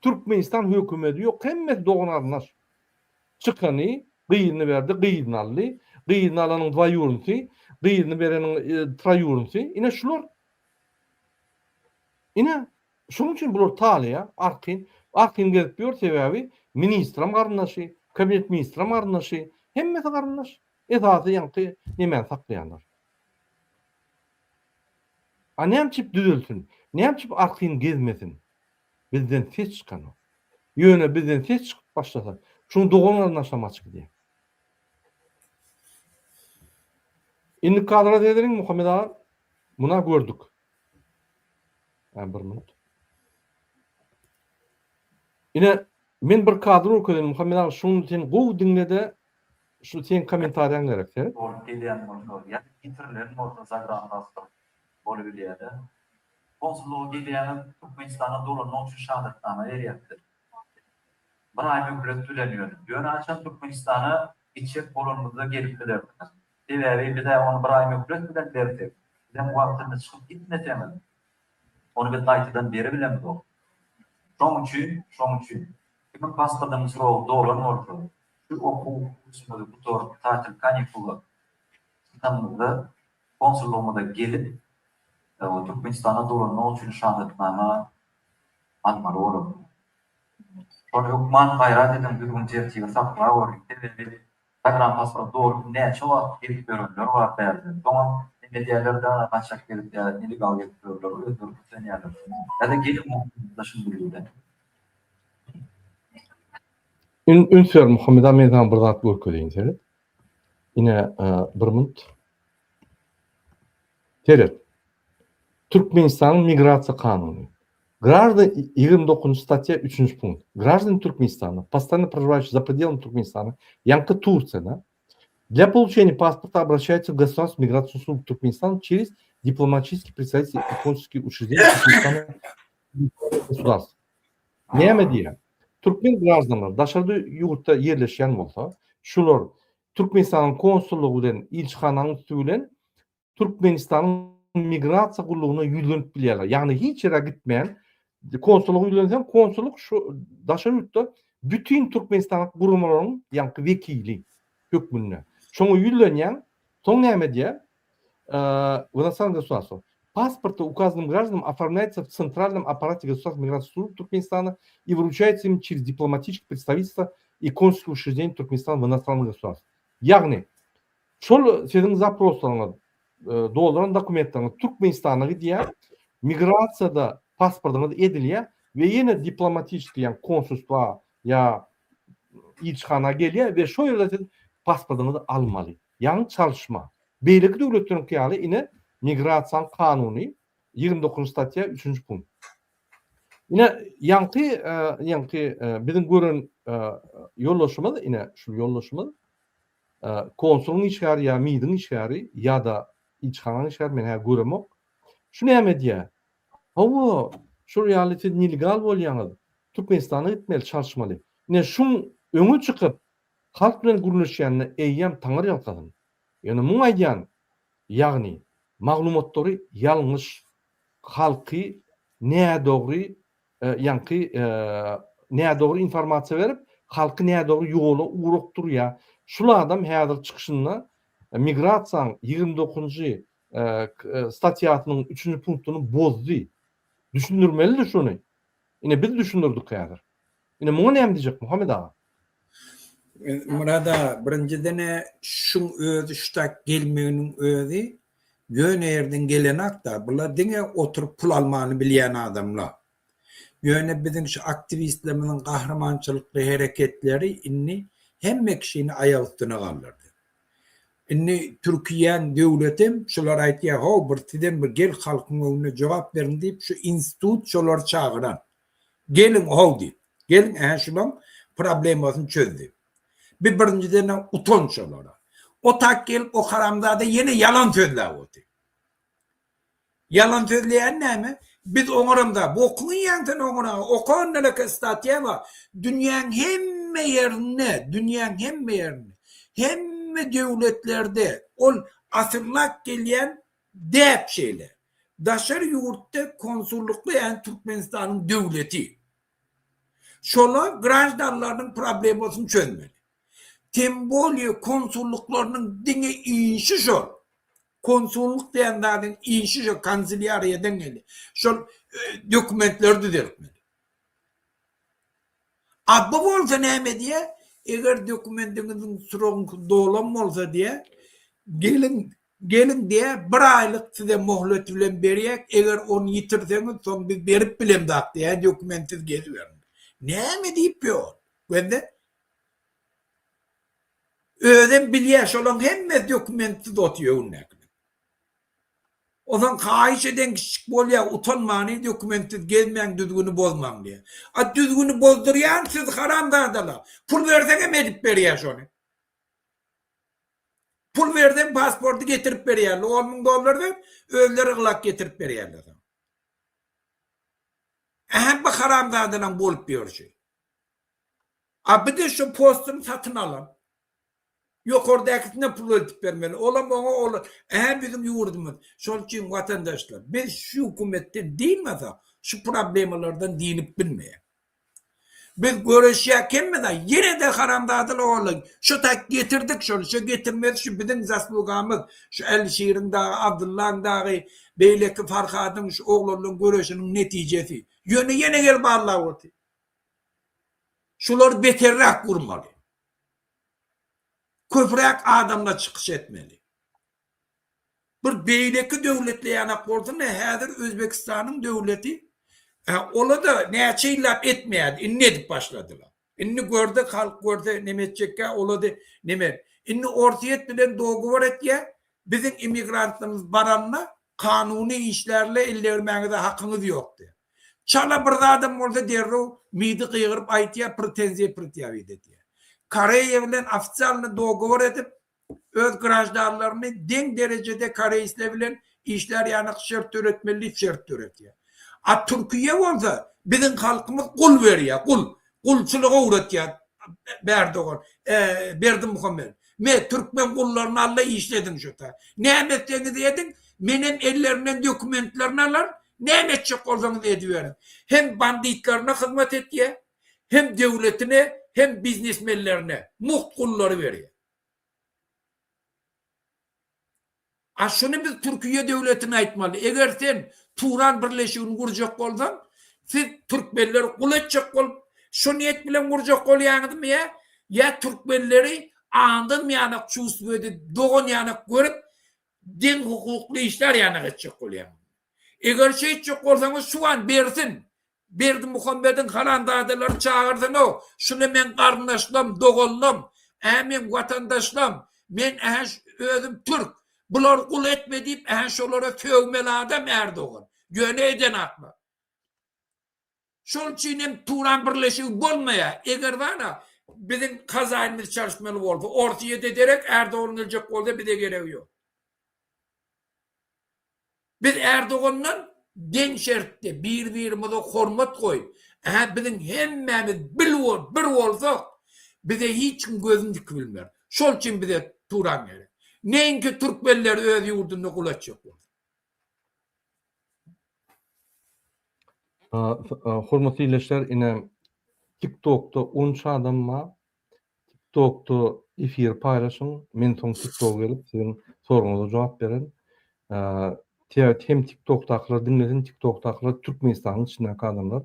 Türkmenistan hökümeti ýok, hemme dogun arnaş. Çykany, gyýyny berdi, gyýyny aldy, gyýyny alanyň dwaýurunty, gyýyny bereniň traýurunty. Ine şular ine şoň üçin bular taýya, arkin gelip ýör sebäbi ministram garnaşy, kabinet ministram garnaşy, hemmesi garnaş. Esasy ýa-ni näme saklaýanlar. Näçip düzelsin, näçip arkin gezmesin. Bizden ses çykan. Ýöne bizden ses çykyp başlasa, şunu dogan arnaşamaçyk diýär. Indi kadrat ederiň Muhammed ağa, muna gördük. Bir minut. Ine Men bir kadro okudım Muhammed ağa, şunu sen gowy dinlede şu sen kommentariýaň gerek.
Olup gelýän bolsa, ýa internetden bolsa Zagrandastyr bolup bilýärdi. Konsulluğa gelýän Türkmenistana dolanmak üçin şahartnama berýärdi. Bir ay möhlet bilenýär. Ýöne açan Türkmenistana içek bolanmyzda gelip biler. Sebäbi bir-de onu bir ay möhlet bilen berdi. Bizden wagtyny çykyp gitmeseňiz, onu bir taýtydan beri bilenmiz o. Şoň üçin kimin paspordymyz dolan bolsa, şu okuw usmady bu tor tatil kanikula tanımda konsulluğumuza gelip Türkmenistan'a dolanmak üçin şahartnama almaly bolar. Şonu hukman gayrat eden bir gün tertibi sakla var. Bagram pasport doğru ne çoğu gelip görünler var derdi. Sonra medyalarda açık gelip illegal gelip görünler. Öyle dururken yani. Ya da gelip muhtemelen bilirler.
Ünsür Muhammed ağa meydan bir zat görkedeýin seni. Ine bir minut. Teret. Türkmenistan'ın migrasiya kanuny. Граждан 29 статья 3 пункт. Граждане Туркменистана, постоянно проживающие за пределами Туркменистана, янка Турция, да, для получения паспорта обращаются в государственную миграционную службу Туркменистана через дипломатические представительства и консульские учреждения Туркменистана государства. Näme diýär? Türkmen gражданlar daşarda ýurtda yerleşýän bolsa, şular Türkmenistanyň konsullugy bilen, ilçihanaň üstü bilen Türkmenistanyň migrasiya gullugyna ýüzlenip bilýärler. Ýagny hiç ýere gitmeýän konsullugy ýüzlensen, konsulluk şu daşar ýurtda bütün Türkmenistanlyk gurumlaryň ýanky vekili hökmünde. Şoňa ýüzlenýän, soň näme diýär? В иностранном государстве. Паспорты указанным гражданам оформляются в центральном аппарате государственной миграционной службы Туркменистана и выручаются им через дипломатические представительства и консульские учреждения Туркменистана в иностранных государствах. Ягни, şol senin zaproslaryňa dolaran dokumentlaryňy Türkmenistana diýär, migrasiýada pasportyňyz edilýär we ýene diplomatik ýa konsulstva ýa ilçihana gelýär we şo ýerde pasportyňyzy almaly. Ýa çalışma. Beýleki döwletleriň ýaly ine migrasiýa kanuny 29 statya 3 punkt. Ine ýanky bizim gören ýollaşmady ine şu ýollaşmady konsulun işgari ýa miýdiň işgari ýa da ilçihanyň işgari men häzir göremok. Şu näme diýär? Hawa şu realite illegal bolýany Türkmenistana gitmeli, çalışmaly. Ine şuň öňe çykyp halk bilen guruluşýanyny eýýän taňar ýalkadyn. Ýani muň aýdýan ýagny maglumatlary ýalňyş, halky näme dogry näme dogry informasiýa berip, halky näme dogry ýola urakdyrýar. Şulardan häzir çykyşynda migrasiýaň 29-njy statýasynyň 3-nji punktyny bozdy. Düşündirmeli şunu. Ine biz düşündirdik häzir. Ine muňa näme diýjek Muhammed ağa?
Murada birinciden şun özü ştak gelmeginin özü yönerden gelen akta bular dine oturup pul almanı bilýän adamlar. Yöne bizim şu aktivistlerinin kahramançılıklı hareketleri inni hemme kişini ayağı üstüne kaldırdı. Inni Türkiye'nin devletim şular aýtýar, "Ho, birtiden bir gel halkyň önüne jogap berin" diýip şu institut şolar çağıran. Gelin ho diýip. Gelin şulan problemasyny çözdü. Birinciden utanç olara. O takkel o haramzada yine yalan sözler oldu. Yalan sözleyen ne mi? Biz onuramda bu okun yantan onura okun neleke statya var. Dünyanın hemme yerine hemme devletlerde ol asırlak gelen dep şeyler. Daşar yurtta konsulluklu yani Türkmenistan'ın devleti. Şola grajdanlarının problemasını çözmeli. Temboliye konsulluklarının dine inşi şol. Konsulluk diyenlerin inşi şol. Kanzilyariyadan geldi. Şol dokumentleri de dertmeli. Abba olsa neyme diye eğer dokumentinizin sürün doğulan olsa diye gelin diye bir aylık size muhlet bilen beriyek eğer onu yitirseniz son biz berip bilem dağıt diye dokumentiz gezi verin. Neyme deyip yok. Ben de öden bilýäş olan hemme dokumentti dotýar unnäkli. Ozan kahiş eden kişik bolya utanmany dokumentsiz gezmeň düzgünü bozmaň diye. A düzgünü bozdurýan siz haram dadalar. Pul berseňem edip berýär şonu. Pul berden pasportu getirip berýärler. 10.000 dolar verip özleri gylak getirip berýärler. Bu haram dadalan bolup berýär. A bir de şu postunu satın alan. Yok oradakine pul ödüp vermeli. Olam ona ola. Bizim yurdumuz. Şol için vatandaşlar. Biz şu hükümetten değil mi da şu problemlerden dinip bilmeye. Biz görüşe kemmeden yine de haramdadılar oğlum. Şu tak getirdik şu getirmedi şu bizim zaslugağımız. Şu Elşehir'in dağı, Abdullah'ın dağı, Beyleki Farkad'ın şu oğlunun görüşünün neticesi. Yine gel bağlı oldu. Şular beterrak kurmalı. Köprek adamla çıkış etmeli. Bir beyleki devletle yanak oldu ne? Hazır Özbekistan'ın devleti ola da neçe laf etmeyedi. İnni edip başladılar. İnni gördü, halk gördü, nemetçekke oladı, nemet. İnni ortiyet bilen doğu var et ya, bizim imigrantlarımız baranla kanuni işlerle ellermenize hakkınız yoktu. Çala bir adam orada derro, midi kıyırıp aytiya pretenziye dedi. Karayevlen ofisyalını dogovor edip öz grajdarlarını den derecede Karayisle bilen işler yanık şert öğretmeli şert öğretiyor. A Türkiye olsa bizim halkımız kul veriyor, kulçuluğa uğratıyor Berdoğan, Berdi Muhammed. Türkmen kullarını Allah işledin şu ta. Ne emetteniz edin, benim ellerimden dokumentlerini alır, ne emetçik olsanız ediyorum. Hem banditlerine hizmet ediyor, hem devletine, hem biznesmenlerine muht kulları veriyor. Şunu biz Türkiye devletine aitmalı. Eğer sen Turan birleşiğini kuracak olsan, siz Türkmenleri kul edecek ol. Şu niyet bilen kuracak ol yanıdım ya. Ya Türkmenleri andın yanık çuğusböde doğun yanık görüp din hukuklu işler yanık edecek ol yanıdım. Eğer şey edecek olsanız şu an bersin. Berdi Muhammed'in halandadaları çağırdın o. Şunu men kardeşlim, doğullum, men vatandaşlım, men özüm Türk. Bular kul etme deyip şolara tövmeli adam Erdoğan. Yöne eden atma. Şol için hem Turan birleşik bolmaya. Eğer bana bizim kazayımız çalışmalı oldu. Ortaya ederek Erdoğan gelecek oldu bir de gereği yok. Biz Erdoğan'la den şertte birbirimize hürmet koy. Bizim hemmemiz bir olsak bize hiç gözün dikilmez. Şol için bize Turan gerek. Neyinki Türkmenler öz yurdunu kullanacak.
Hormatly ileşler ine TikTok'ta 10 adam var. TikTok'ta efir paylaşın. Men son TikTok'a gelip sizin sorunuza cevap verin. Hem TikTok'takiler dinledin, TikTok'takiler Türkmenistan'ın içindeki adamlar.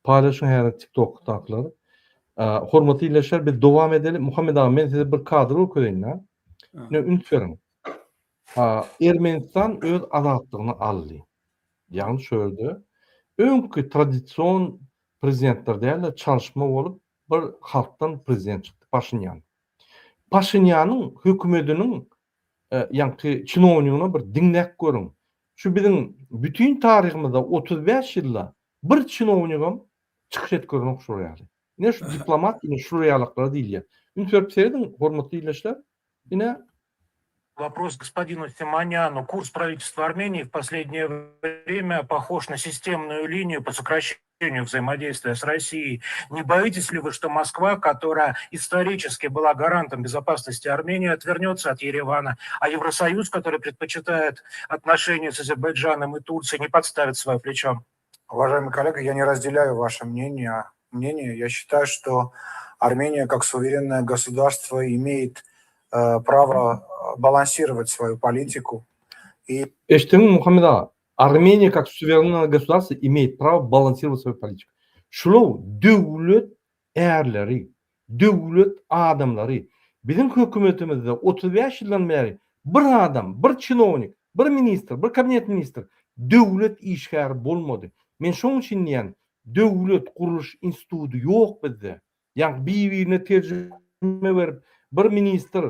Paylaşın her TikTok'takiler. Hormatly ileşler biz devam edelim. Muhammed abi ben size bir kadro okuyayım lan. Ne ünt verin. Ermenistan öz azatlığını aldı. Yani şöyle. Önkü tradisyon prezidentler değerli çalışma olup bir halktan prezident çıktı. Paşinyan. Paşinyan'ın hükümetinin yankı çinovnyunu bir dinlek görün. Şu bizim bütün tarihimizde 35 yılda bir çinovnyum çıkış et görün okşur Ne şu diplomat, yine şurayalıkları değil ya. Ünt verip seyredin, hormatly ileşler. Yine
Вопрос господину Симоняну. Курс правительства Армении в последнее время похож на системную линию по сокращению взаимодействия с Россией. Не боитесь ли вы, что Москва, которая исторически была гарантом безопасности Армении, отвернется от Еревана, а Евросоюз, который предпочитает отношения с Азербайджаном и Турцией, не подставит свое плечо?
Уважаемый коллега, я не разделяю ваше мнение. Я считаю, что Армения как суверенное государство имеет право балансировать свою политику.
Эштен Мухаммед аға, Армения как суверенное государство имеет право балансировать свою политику. Şulu devlet erleri, devlet adamları. Bizim hükümetimizde 35 yıldan beri bir adam, bir çinovnik, bir minister, bir kabinet minister devlet işgari bolmadı. Men şoň için diýen devlet kuruluş institutu yok bizde. Yani birbirine tercüme verip bir minister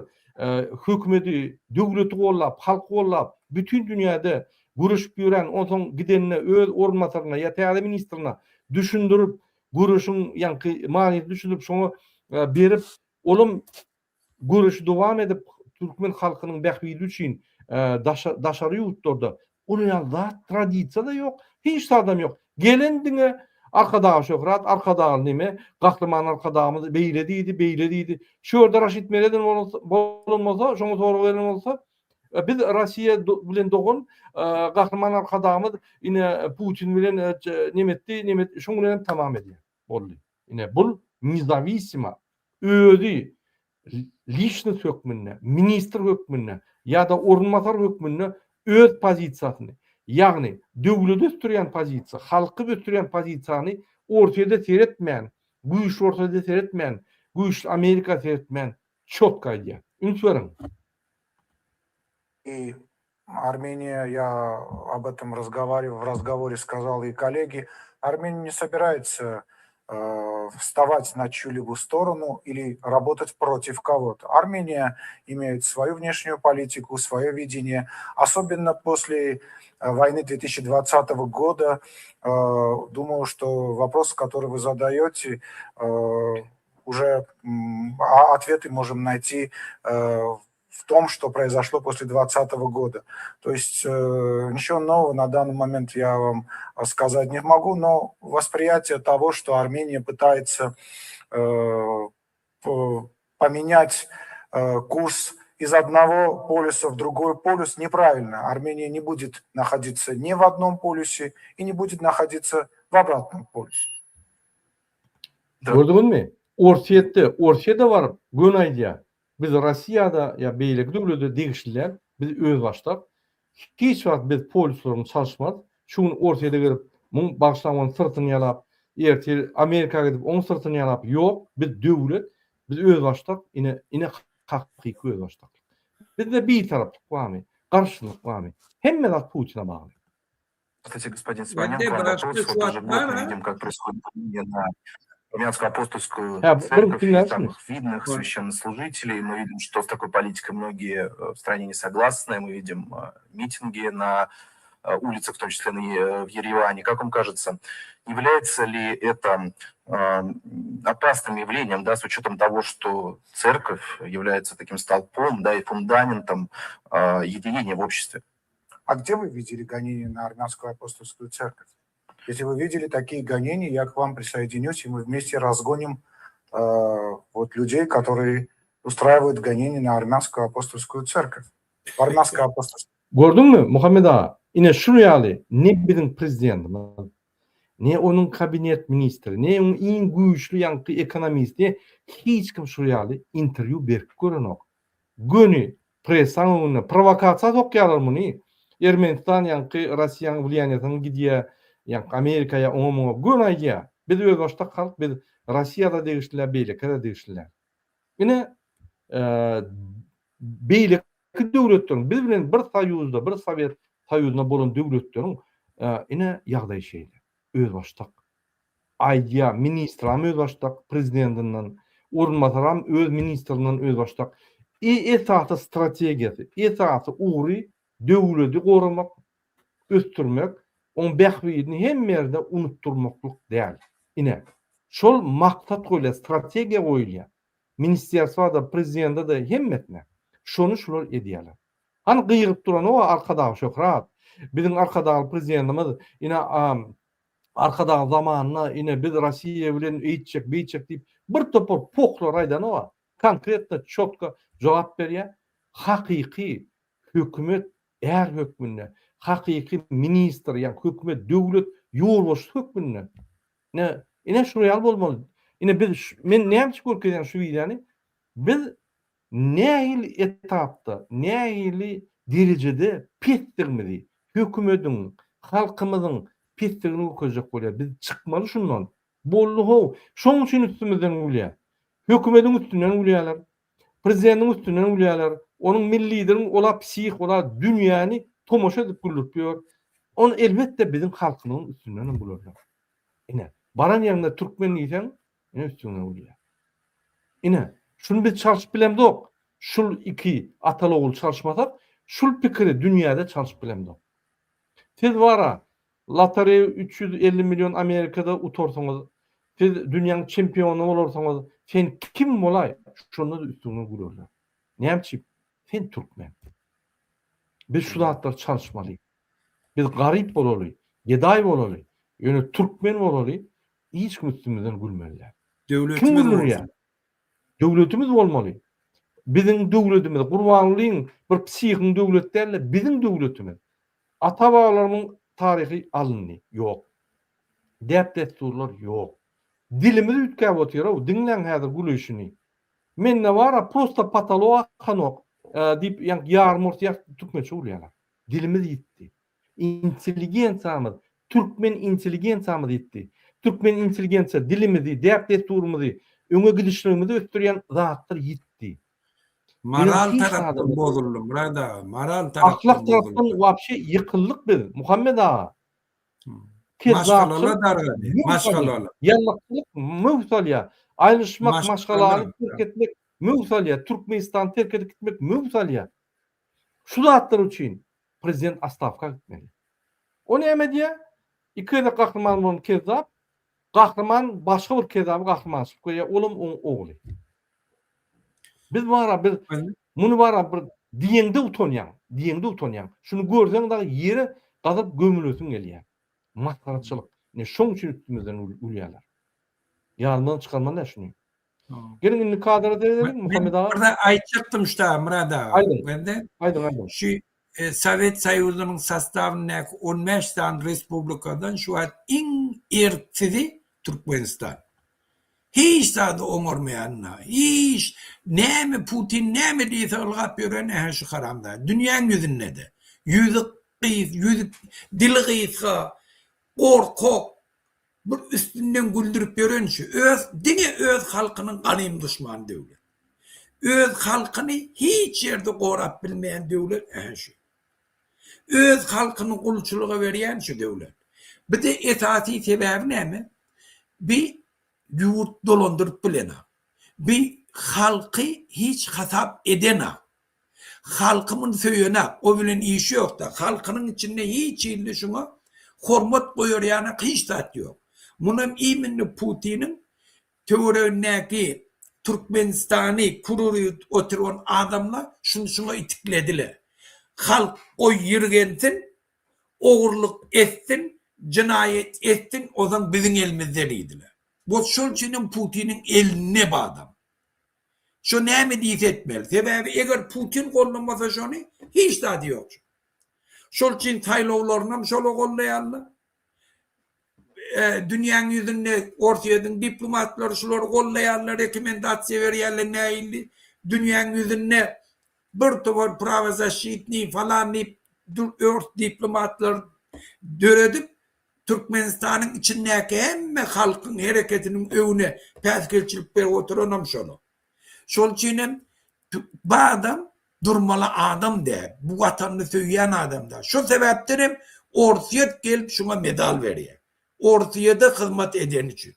hükümeti, devleti kollap, halkı kollap, bütün dünyada guruşup ýören, oňsoň gidenine öz ornmasaryna ýa-da ministrine düşündirip, guruşun ýa-ni maňyny düşünüp şoňa berip, olum guruşy dowam edip türkmen halkynyň bähbili üçin daşary ýurtlarda ol tradisiýa da ýok, hiç adam ýok. Gelendiňe arkadagy şöhret, arkadagy nime, gahrman arkadagymyz beýle diýdi. Şurada Raşid Mereden bolanmasa, şoňa tory beren bolsa, biz Rossiýa bilen dogun gahrman arkadagymyz ine Putin bilen nimetdi, şoň bilen tamam edýär. Boldy. Ine bul nizavissima özi lişni hökmünde, ministr hökmünde ya da ornmatar hökmünde öz pozisiýasyny, ýagny döwleti ötürýän pozisiýa, halky ötürýän pozisiýany ortada seretmän, güýç ortada seretmän, güýç Amerika seretmän çok gaýdy. Ünsüň.
И Армения, я об этом в разговоре сказал и коллеги, Армения не собирается вставать на чью-либо сторону или работать против кого-то. Армения имеет свою внешнюю политику, свое видение. Особенно после войны 2020 года, думаю, что вопрос, который вы задаете, уже ответы можем найти в том, что произошло после 2020 года. То есть ничего нового на данный момент я вам сказать не могу, но восприятие того, что Армения пытается поменять курс из одного полюса в другой полюс, неправильно. Армения не будет находиться ни в одном полюсе и не будет находиться в обратном полюсе.
Gördüňizmi? Orsiýetde var Gönayda. Biz Rossiýada ya beýleki döwlede degişliler, biz öz başlap, hiç wagt biz polislerini çalışmaz. Şunu ortaya gelip, mun başlaman sırtını yalap, ertel Amerika gidip on sırtını yalap, yok, biz döwlet, biz öz başlap, ine hakyky öz başlap. Bizde bir taraplyk barmy, garşylyk barmy? Hemme zat Putin'e bagly.
Кстати, господин Симоненко, вопрос, вот даже год мы видим, как происходит на армянскую апостольскую церковь, самых видных священнослужителей. Мы видим, что с такой политикой многие в стране не согласны. Мы видим митинги на улицах, в том числе в Ереване. Как вам кажется, является ли это опасным явлением, да, с учетом того, что церковь является таким столпом, да, и фундаментом единения в обществе?
А где вы видели гонения на армянскую апостольскую церковь? Если вы видели такие гонения, я к вам присоединюсь, и мы вместе разгоним вот людей, которые устраивают гонения на армянскую апостольскую церковь. Армянская апостольская.
Gördüňmü Muhammed ağa? Ine şunu ýaly, ne biziň prezidentimiz, ne onuň kabinet ministri, ne onuň iň güýçli ýanky ekonomisti, hiç kim şu ýaly interview berip görenok. Göni pressaňyny provokasiýa sokýarlar muny. Ermenistan ýanky Rossiýanyň wlaýatyny gidýär, ýanky Amerikaýa oňa gön aýdýar. Biz öz başda kalyp, biz Rossiýada degişliler, beýlekde degişliler. Ine beýleki döwletler, biz bilen bir soýuzda, bir Sowet soýuzyna bolan döwletleriň ine ýagdaý şeýler. Öz başda aýdýar, ministram öz başda prezidentinden, ornmasaram öz ministrinden öz başda. Esasy strategiýasy, esasy uğry döwleti goramak, östürmek, on bähbidini hem ýerde unutturmaklyk däl. Ine şol maksat goýla, strategiýa goýulýar. Ministerswada, prezidentde de hemmetne. Şonu şular edýärler. Han gyýyp duran o arkadagy şöhret. Biziň arkadagy prezidentimiz ine arkadagy zamanyna ine biz Rossiýa bilen eýtjek, beýtjek diýip bir topar poklar aýdan o. Konkretne, çotka jogap berýär. Hakyky hökümet er hökmünde, hakyky ministr ýa hökümet döwlet ýolbaşy hökmünde. Ine şu ýal bolmaly. Ine biz men näme görkezýän şu ýany biz nähili etapda, nähili derejede petdirmidi. Hökümetiň, halkymyzyň petdigini görkezek bolýar. Biz çykmaly şundan. Bollugy şoň üçin üstümizden gülýär. Hökümetiň üstünden gülýärler. Prezidentiň üstünden gülýärler. Onuň millidiriň ola psih, ola dünýäni tomoşa edip gülürpýär. On elbetde bizim halkymyň üstünden gülýärler. Ine baran ýerinde türkmen diýsen, ine üstünden gülýär. Ine şunu biz çalışyp bilemdik. Şul iki atalogul çalışmasak, şul pikiri dünýäde çalışyp bilemdik. Siz vara lotereya 350 milyon Amerikada utorsaňyz, siz dünýäň çempionu bolarsaňyz, sen kim bolay? Şonu da üstüne gururlar. Näme? Sen türkmen. Biz şu zatlar çalışmaly. Biz garyp bolaly, geday bolaly, ýöne türkmen bolaly, hiç kim üstümizden gülmeliler. Kim gülür ya? Döwletimiz bolmaly. Bizim döwletimiz, Gurbanlyň bir psihiň döwlet däl, bizim döwletimiz. Ata-babalarymyň tarihi alındy. Yok. Dep desturlar yok. Dilimiz ütkäp otyra, dinlen häzir gülüşini. Menne wara prosta patolog kanok dip ýarmurt ýa türkmençe ulýarlar. Dilimiz ýitdi. Intelligensiyamyz, türkmen intelligensiyamyz ýitdi. Türkmen intelligensiya dilimizi, dep desturumuzy, öňe gidişlerimizi ötürýän zatlar ýitdi.
Moral taraftan bozuldu burada. Moral taraftan
Ahlak taraftan wapşe yıkıllık biz. Muhammed ağa.
Maşgalalar dargady. Maşgalalar.
Yallıklık mövsalya. Ayrışmak maşgalaları terk etmek mövsalya. Türkmenistan terk edip gitmek mövsalya. Şu zatlar üçin prezident Astafka gitmeli. O näme diýär? Ikide kahraman bolan Kezap, kahraman başga bir Kezapy kahraman çykyp goýar. Olum ogly. Biz wara bir muny wara bir diýende utonýan. Şunu görseň da ýere gazyp gömülüsün gelýär. Maskaraçylyk. Ne şoň üçin üstümizden ulýarlar. Ýardan çykarmanlar şunu. Gelin indi kadra dedim Muhammed ağa.
Burada aýtjakdym şda Murad ağa.
Aýdyn.
Şu Sovet Soýuzynyň sastavyndaky 15 tan respublikadan şu an iň ertidi Türkmenistan. Hiç zady oňarmaýanna, hiç näme Putin näme diýse ılgap ýören şu haramda. Dünýäň ýüzünde de. Yüzük dili gysga, korkak, bir üstünden güldürüp ýörençi. Öz halkynyň ganym düşman döwlet. Öz halkyny hiç ýerde gorap bilmeýän döwlet şu. Öz halkyny gulçuluga berýän şu döwlet. Bir de etati sebebi näme? Bir yurt dolandırıp bilene. Bir halkı hiç hasap edene. Halkımın söyüne, o bilen işi yok da, halkının içinde hiç illi şuna hormat koyuyor yani hiç tat yok. Bunun iminli Putin'in teorenindeki Türkmenistan'ı kururu oturan adamla şuna itiklediler. Halk o yürgensin, oğurluk etsin, cinayet etsin, o zaman bizim elimizdeniydiler. Bu şolçinin Putin'in eline bağlam. Şu näme diýip etmeli. Sebebi eger Putin gollamasa şonu hiç daha yok. Şolçin taýlawlaryny şola gollaýarlar. Dünýäň ýüzünde ortaýadan diplomatlar şolary gollaýarlar, rekomendasiýa berýärler näildi. Dünýäň ýüzünde bir towar pravazashitni falan diplomatlar döredip Türkmenistanyň içindäki hemme halkyň hereketiniň öwüne päskelçilik berip oturanam şonu. Şol üçin bu adam durmaly adam de, bu watanyny söýýän adam da. Şu sebäpden ortaýat gelip şuna medal berýär. Ortaýada hyzmat eden üçin.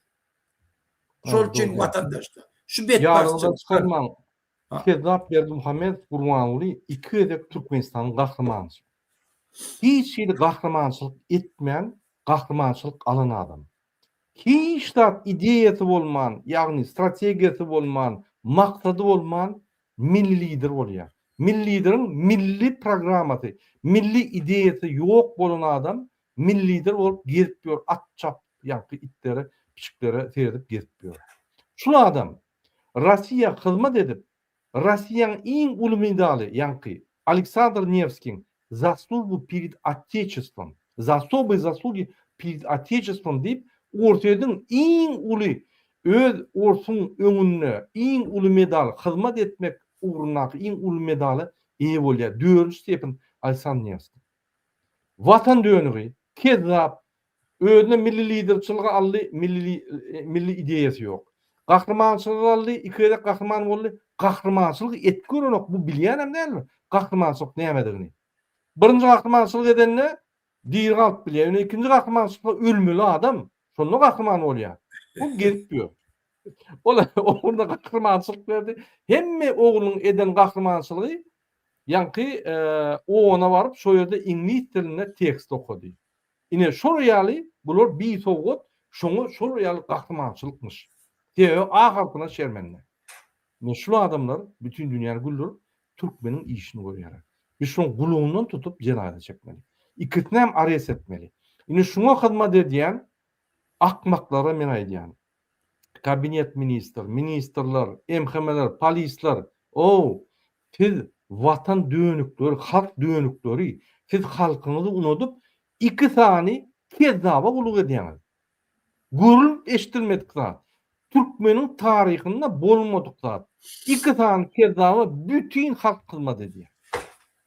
Şol üçin watandaşlar. Şu
betbaşçylyk çıkarman. Kezap berdi Muhammed Gurbanly iki edep Türkmenistanyň gahrymany. Hiç şeýle gahrymanyçylyk etmeýän, gahrymanyçylyk alan adam. Hiç da ideýasy bolman, ýagny strategiýasy bolman, maksady bolman milli lider bolýar. Milli lideriň milli programmasy, milli ideýasy ýok bolan adam milli lider bolup gezip ýör, at çap ýa-da itleri, piçikleri seredip gezip ýör. Şu adam Rossiýa hyzmat edip, Rossiýanyň iň uly medaly ýa-da Aleksandr Nevskiň заслугу перед Отечеством, за особые заслуги перед Отечеством deyip ortaýadan iň uly öz orsun öňünde iň uly medal hyzmat etmek uğrundaky iň uly medaly eýe bolýar. 4-nji stepen Aleksandr Nevski. Watan dönügi, Kezap özüne milli liderçiligi aldy, milli ideýasy ýok. Gahrymanyçylyk aldy, ikide gahrman boldy. Gahrymanyçylyk etgörönok bu bilýärem näme? Gahrymanyçylyk nämedigini. Birinci gahrymanyçylyk edenle diýir galyp bilýär. Ikinci gahrymanyçylyk ölmeli adam. Şonu gahrman bolýar. Bu gelipýär. Ola onda gahrymanyçylyk berdi. Hemme ogluň eden gahrymanyçylygy Yankı o ona varıp şo yerde İngiliz diline tekst okudy. Ine şo ýaly bular bir sogat şoňa şo ýaly gahrymançylykmyş. Diýip a halkyna şermenler. Men şu adamlar bütün dünýäni güldürüp Türkmeniň işini görýär. Biz şoň guluğundan tutup jenayda çekmeli. İkitnem arres etmeli. Ine şoňa hyzmat edýän akmaklara men aýdýan. Kabinet ministrler, MHM'ler, polisler, siz vatan dönükleri, halk dönükleri, siz halkınızı unutup 2 sani kezzaba uluk edýäňiz. Gurul eşitilmedik zat. Türkmenin tarihinde bolmadyk zat. 2 sani kezzaba bütün halk hyzmat edýär.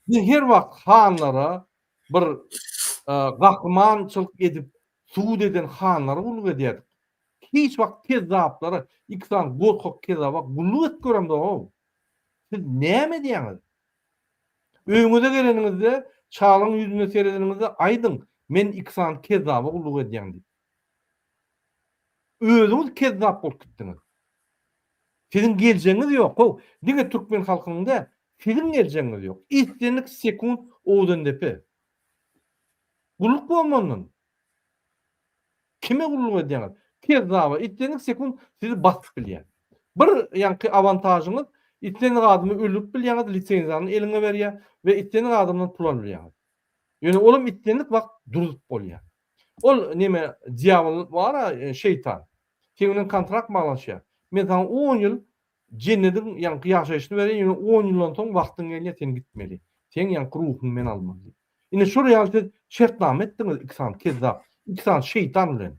Biz her wagt hanlara bir gahrymançylyk edip suud eden hanlara uluk edýärdik. Hiç wagt kezzaplara 2 sani gorkak kezzaba uluk etgörem de siz näme diýäňiz? Öňüňize geleniňizde çalyň ýüzüne seredeniňizde aýdyň men 2 sani kezzaba uluk edýän diýip. Özüňiz kezzap bolup gitdiňiz. Sizin geljeňiz ýok. Diňe türkmen halkynyňda sizin geljeňiz ýok. Islenlik sekund odan depe. Uluk bolmanyn. Kime uluk edýäňiz? Kezzaba islenlik sekund sizi basyp bilýär. Bir ýanky avantajyňyz itlenik adymy ölüp bilýäňiz lisenziýany eliňe berýär we itlenik adamdan pul alýar. Ýöne olam itlenik wagt durup bolýar. Ol neme diýabol bar, şeytan. Seňden kontrakt bağlaşýar. Men sana 10 ýyl jennetiň ýanky ýaşaýyşyny berýän, 10 ýyldan soň wagtyň gelýär sen gitmeli. Sen ýanky ruhuny men almaly. Ine şu realite şertname etdiňiz 2 saat kezzap, 2 saat şeytan bilen.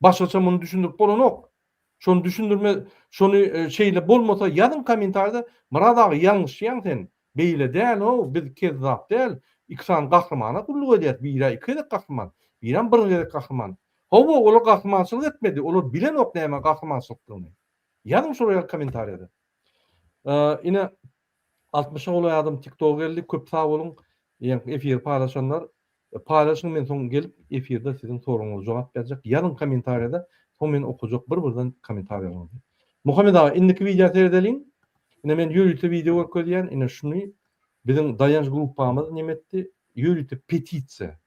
Başgaça muny düşündirip bolanok. Şonu düşündürme, şonu şeyle bolmasa ýazın kommentarda muradagy ýalňyşýan sen. Beýle däl biz kezzap däl. 2 saat gahrymana gulluk edýär. Biri 2 edek gahrman, biram 1 edek gahrman. Hawa olar gahrymançylyk etmedi. Olar bilen ok näme gahrymançylykdyny. Ýazın şu real kommentarda. Ine 60 olay adam TikTok geldi, köp sag bolun. Efir paylaşanlar paylaşyň men soň gelip efirde sizin soruňyza jogap berjek. Ýazın kommentarda son men okujak bir-birden komentar ýazyň. Muhammed aga indiki video seyredeliň. Ine men ýürüýte video görkezýän, ine şuny biziň dayanç grupamyz nimetdi? Ýürüýte petisiýa.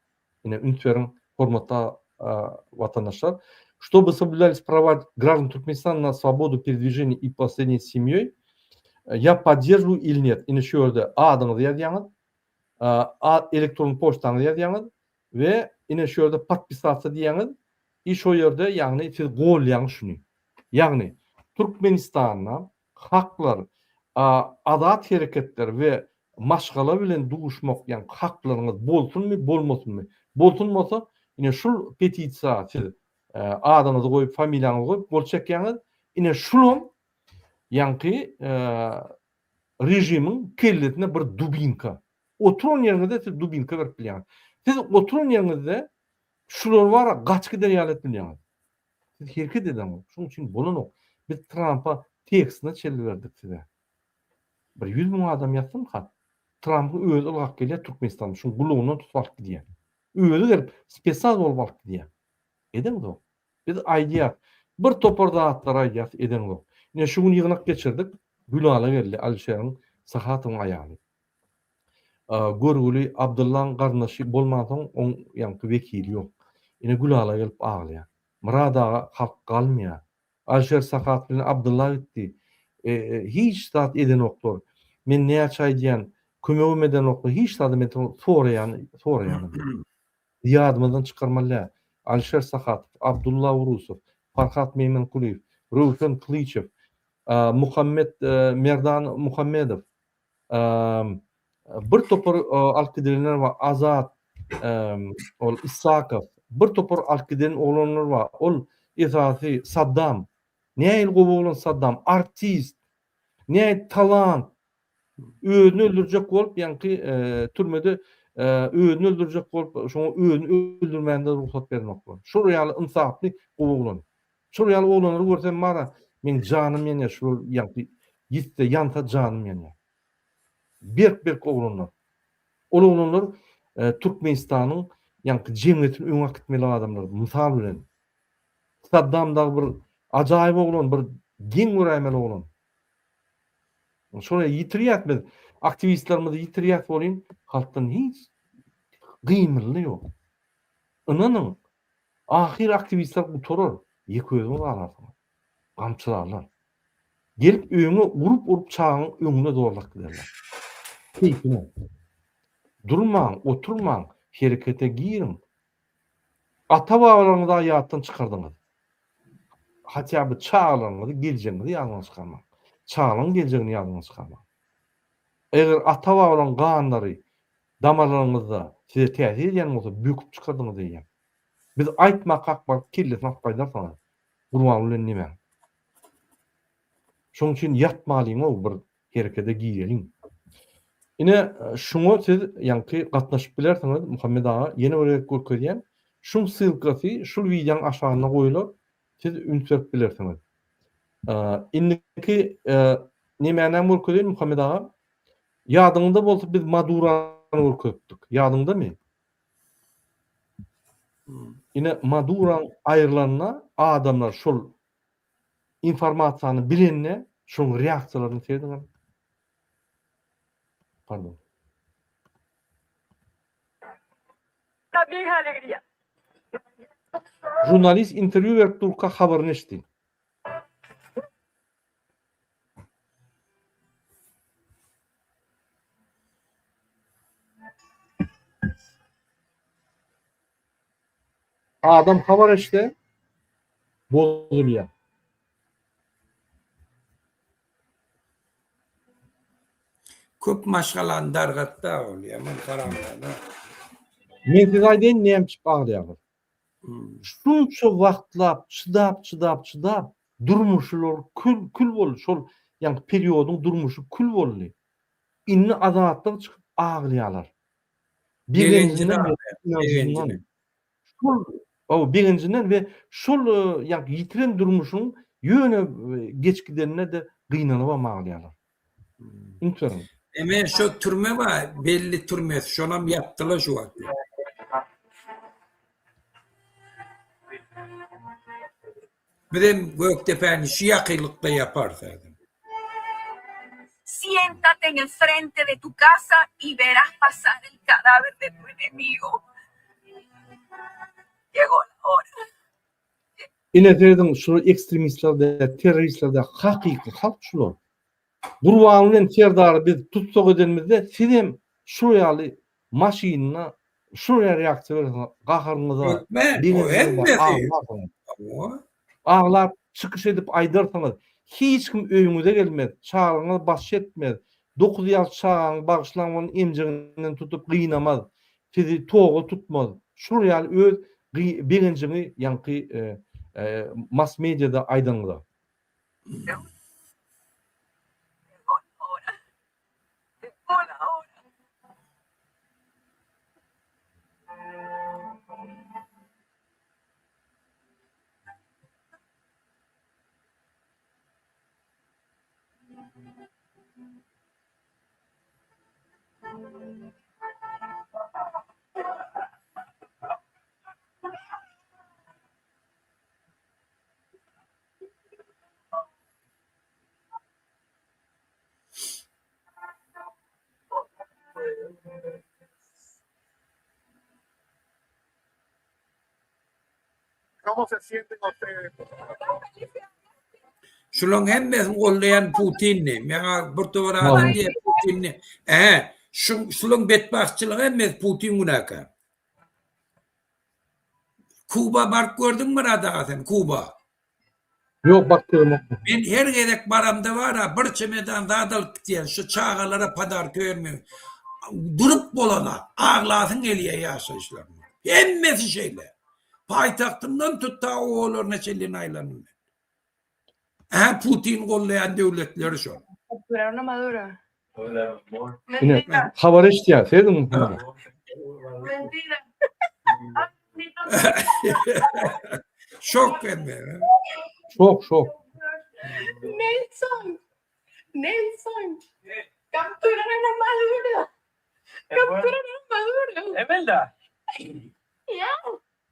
Ine ünsveriň hormatda vatandaşlar, чтобы соблюдались права граждан Туркменистана на свободу передвижения и последней семьей, я поддерживаю или нет. Ine şu ýerde adyňyzy ýazýaňyz, elektron poçtaňyzy ýazýaňyz we ine şu ýerde подписаться diýäňiz. Şo ýerde ýagny siz golýaňyz şuny. Ýagny Türkmenistanda haklar, adat hereketler we maşgala bilen duguşmak ýa-ni haklaryňyz bolsunmy, bolmasynmy? Bolsunmasa ine şul petisiýa siz adyňyzy goýup, familiýaňyzy goýup bol çekýäňiz. Ine şulum ýanky rejimiň kelletine bir dubinka. Oturan ýerinde siz dubinka berip bilýäňiz. Siz oturan ýerinizde şular var, gaçky derýalet bilýäňiz. Siz herket edäňiz. Şoň üçin bolanok. Biz Trump'a tekstine çeldi berdik size. Bir 100 000 adam ýatsam hat. Trump'y özü ylgak gelýär Türkmenistanda. Şoň gulugyny tutmak diýär. Özü gelip spesial bolmak diýär. Edeňiz o. Biz aýdýar. Bir toparda atlara ýat edeňiz o. Ine şuny ýygnak geçirdik. Gülala geldi Alşeryň Sahatyň aýaly. Görgüli Abdullaň garnaşy bolmadan on ýanky vekili ýok. Ine Gülala gelip aglaýar. Murada halk galmaýar. Alşer Sahat bilen Abdullah gitdi. Hiç zat eden oklar. Men näçe aýdýan, kömegim eden oklar hiç zat men soraýan. Ýadymdan çykarmaly. Alşer Sahat, Abdullah Urusov, Farhat Meymenkuliýew, Ruşen Klyçew, Muhammed Merdan Muhammedov, bir topar alkydenler var, Azat, ol Isakov, bir topar alkyden olanlar var, ol esasy Saddam. Näil gowy Saddam, artist, näil talant, özünü öldürjek bolup, ýanky türmede özünü öldürjek bolup, şoňa özünü öldürmände ruhsat bermek. Şu ýaly insaply gowy. Şu ýaly olanlary görsem mara, men janym ýene şu ýanky ýitde ýanta janym ýene. Berk oğlanlar. Oğlanlar Türkmenistanyň ýanky jemgyýetini öňe gitmeli adamlar. Mysal bilen Saddam da bir ajaýyp oğlan, bir geň görämeli oğlan. Şoňa ýitirýärmiz. Aktivistlerimiz ýitirýär bolýan, halkdan hiç gymyly ýok. Inanyň, ahir aktivistler utorar, ýeközüň alar. Gamçylarlar. Gelip öňe urup çağın öňüne zorlak giderler. Keyfine. Durmaň, oturmaň, herekete girin. Ata-babalaryňyzy ýatdan çykardyňyz. Hatça bu çağlaryňyzy, geljeňizi ýadyňyza çykarmaň. Çağlaryň geljegini ýadyňyza çykarmaň. Eger ata-babalaryň ganlary damarlaryňyzda size täsir edýän bolsa, büküp çykardyňyz diýýär. Biz aýtmak hakbar, killemek paýdasyňyz. Gurban bilen nime? Şoň üçin ýatmalyň o bir herekete giýeliň. Ine şuňa siz ýanky gatnaşyp bilersiňiz Muhammed aga, ýene öýek görkezýän şuň sylkasy şul wideoň aşagyna goýular, siz ünsürip bilersiňiz. Indiki nimeni görkezýän Muhammed aga? Ýadyňda bolsa biz Madurany görkezdik. Ýadyňdamy? Ine Maduran aýrylanyna adamlar şol informasiýany bilenne şoň reaksiýalaryny sezdiňer. Pardon.
La vieja alegría.
Jurnalist interview berip durka habaryny eşdi. Adam habar eşdi. Bozulýar.
Köp maşgalan dargatda bolýar, men karamda.
Men size aýdyn näme baglaýar. Şunça wagtlap, çydap, durmuşlar kül boldy. Şol ýani periodyň durmuşy kül boldy. Inni azatlyk çykyp aglaýarlar. Birincinden we şol ýani ýitiren durmuşyň ýöne geçgidenine de gynanyp aglaýarlar. Intirim.
Hemen şu türme var, belli türme, şonam yaptılar şu vakti. Benim Göktepe'nin şu yakınlıkta yapar zaten.
Siéntate en el frente de tu casa y verás pasar el cadáver de tu enemigo. Llegó la hora.
Ineterden şu ekstremistlerde, teröristlerde hakyky halk şular. Gurban bilen serdary biz tutsak edenimizde sizem şu ýaly maşyna şu reaksiýa berýär, gaharyňyza ağlar çykyş edip aýdarsaňyz, hiç kim öýüňize gelmez, çağrıňyz baş etmez. 9 ýaş çağaň bagşlanmaň emjiginden tutup gynamaz, sizi togy tutmaz. Şu ýaly öz birincini ýanky mass mediada aýdanýar.
¿Cómo se sienten ustedes?
Şulun hemmesi gollayan Putinni. Meňa bir tora diýip Putinni. Şulun betbaxçylygy hemmesi Putin günaka. Kuba bark gördüňmi rada sen Kuba?
Yok baktım.
Men her gerek baramda var bir çemedan dadal diýen şu çağalara padar görmüyor. Durup bolana ağlasın eliye yaşaşlar. Hemmesi şeyle. Paytahtından tut ta oğullar neçelin aylanın. Putin gollayan devletleri şu.
Capturaron a Maduro.
Yine haber eşdiýär, sezdim mi?
Mentira.
Şok emme.
Şok.
Nelson. Capturaron a Maduro. Capturaron a Maduro.
Es verdad.
Ya.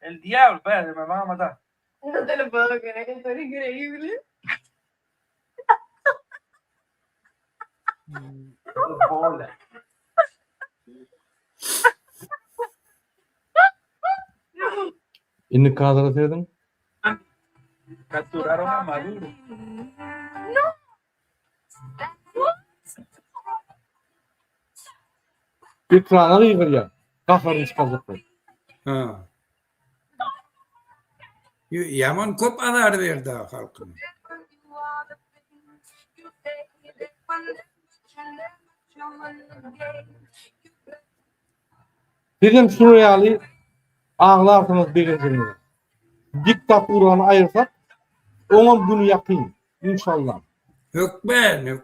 El diablo, espérate, me van a matar.
No te lo puedo creer, esto es increíble.
Inni kadar edin.
Capturaron a Maduro.
Ekrana yığırya. Kafarın çıkacak.
Ha. Yaman köp azar verdi halkına.
Bizim Suriyeli ağlarsanız birinci. Diktatörünü ayırsak, onun bunu yapayım. İnşallah.
Hükmen.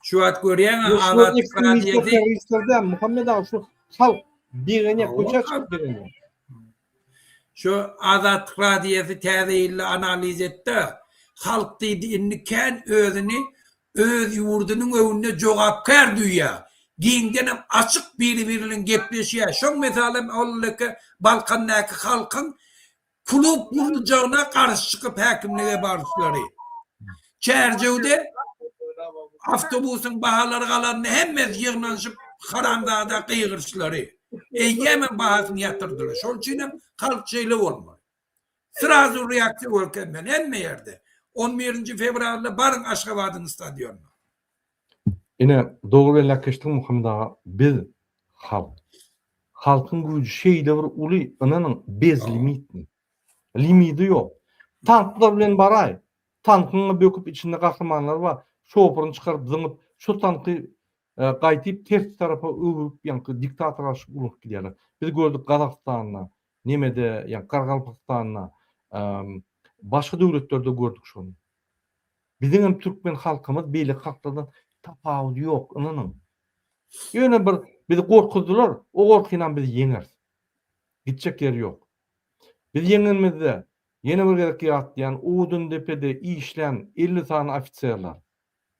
Şu at görüyen ağlat
Ekstremistler, teröristlerden Muhammed Ağa şu halk birine koça çıkıp birine.
Şu Azat Radiyesi tezeyille analiz etti. Halk dedi indiken özünü öz yurdunun önüne cevapkar dünya. Dingenem açık birbirinin gepleşiyor. Şu mesela oldaki Balkan'daki halkın kulüp kurulacağına karşı çıkıp hakimliğe barışları. Çercevde avtobusun bahaları kalanını hemmez yığınlaşıp karanlığa kıyırışları. Yemen bahasını yatırdılar. Şol için halk şeyli olmalı. Sırası reaksiyon ülkemden emme yerde. 11. fevrarlı barın Aşgabat'ın stadyonuna.
Yine doğru elakıştık Muhammed Ağa biz halk. Halkın gücü şeyde var uli ananın bez limitini. Limiti yok. Tanklar bilen baray. Tankını böküp içinde kahramanlar var. Şoförünü çıkarıp zıngıp şu tankı qaytip ters tarafa öwüp yankı diktator aşık ulup gidiyorlar. Biz gördük Kazakistan'la, Nemede, yani Kargalpakistan'la, başka devletlerde gördük şunu. Bizim hem Türkmen halkımız böyle halklardan tapavut yok. Inanın. Yine bizi korkutdular. O korkuyla bizi yener. Gidecek yer yok. Biz yenilmezde yeni bir gerek yaratlayan Uğdun Depe'de işleyen 50 tane ofisiyerler,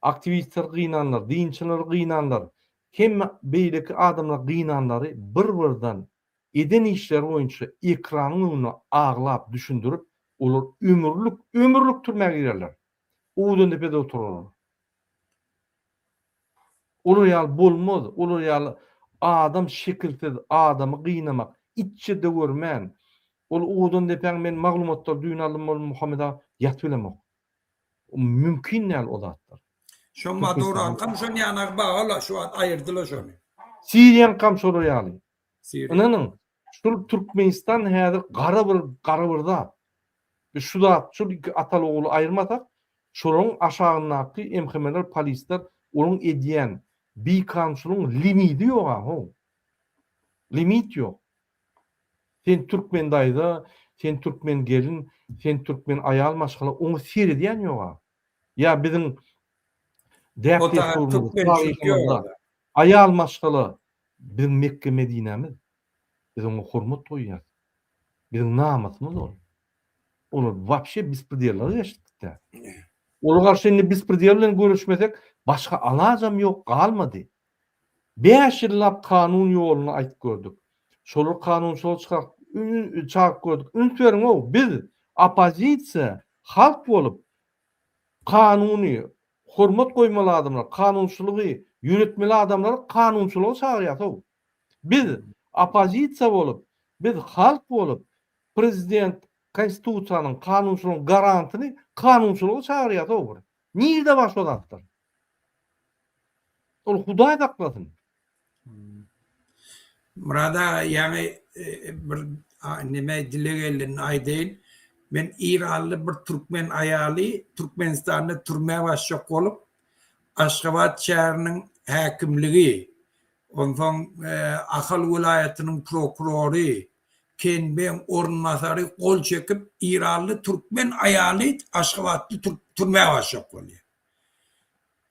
aktivistler gıynanlar, dinçiler gıynanlar, hem beydeki adamlar gıynanları bir-birden eden işler boyunca ekranın önüne ağlap düşündürüp olur ömürlük türmeye girerler. Uğdun Depe'de otururlar. Olur yal bolmaz, olur yal adam şekilsiz adamı gıynamak, iççe de görmen. Ol Uğdun Depe'nin men maglumatlar düýnalym Muhammed Ağa ýat bilemek. Mümkin näl o zatlar.
Şu maduran kam şu yanak bağla şu an ayırdılar şunu.
Siriyan kam soraýaly.
Siriya.
Inanın, şu Türkmenistan häzir garabırda. Şu da şu iki atal oğlu ayırmasak, şonuň aşagyndaky emhemeler, polisler onun ediyen bir kanunun limiti yok ha. Limit yok. Sen Türkmen dayda, sen Türkmen gelin, sen Türkmen ayal maşgala onu seyrediyen yok ha. Ya bizim ayal maşgala bizim Mekke Medine'miz bizim hormat toýýar. Bizim namasymyz ol. Onu vapşe bispirdiýerler yaşadık. Olar garşy bispirdiýer bilen görüşmesek başka alajam yok kalmadı. 5 ýyllap kanun ýoluny aýtyp gördük. Şol kanun şol çak gördük. Ünsüriň o biz opozisiýa halk bolup kanuny hormat goýmaly adamlar, kanunçylygy ýönetmeli adamlar kanunçylygy çagyrýar. Biz opozisiýa bolup, biz halk bolup prezident konstitusiýanyň kanunçylygyň garantyny kanunçylygy çagyrýar. Nirde baş odatlar? Ol Hudaý daklasyn.
Murada yani bir neme dile gelin ay değil. Ben İranlı bir Türkmen ayalı Türkmenistan'da türmeye başlayıp olup Aşgabat şehrinin hakimliği ondan Akal vilayetinin prokuroru ben ornmasarı kol çekip İranlı Türkmen ayalı Aşgabat'ta türmeye başlayıp oluyor.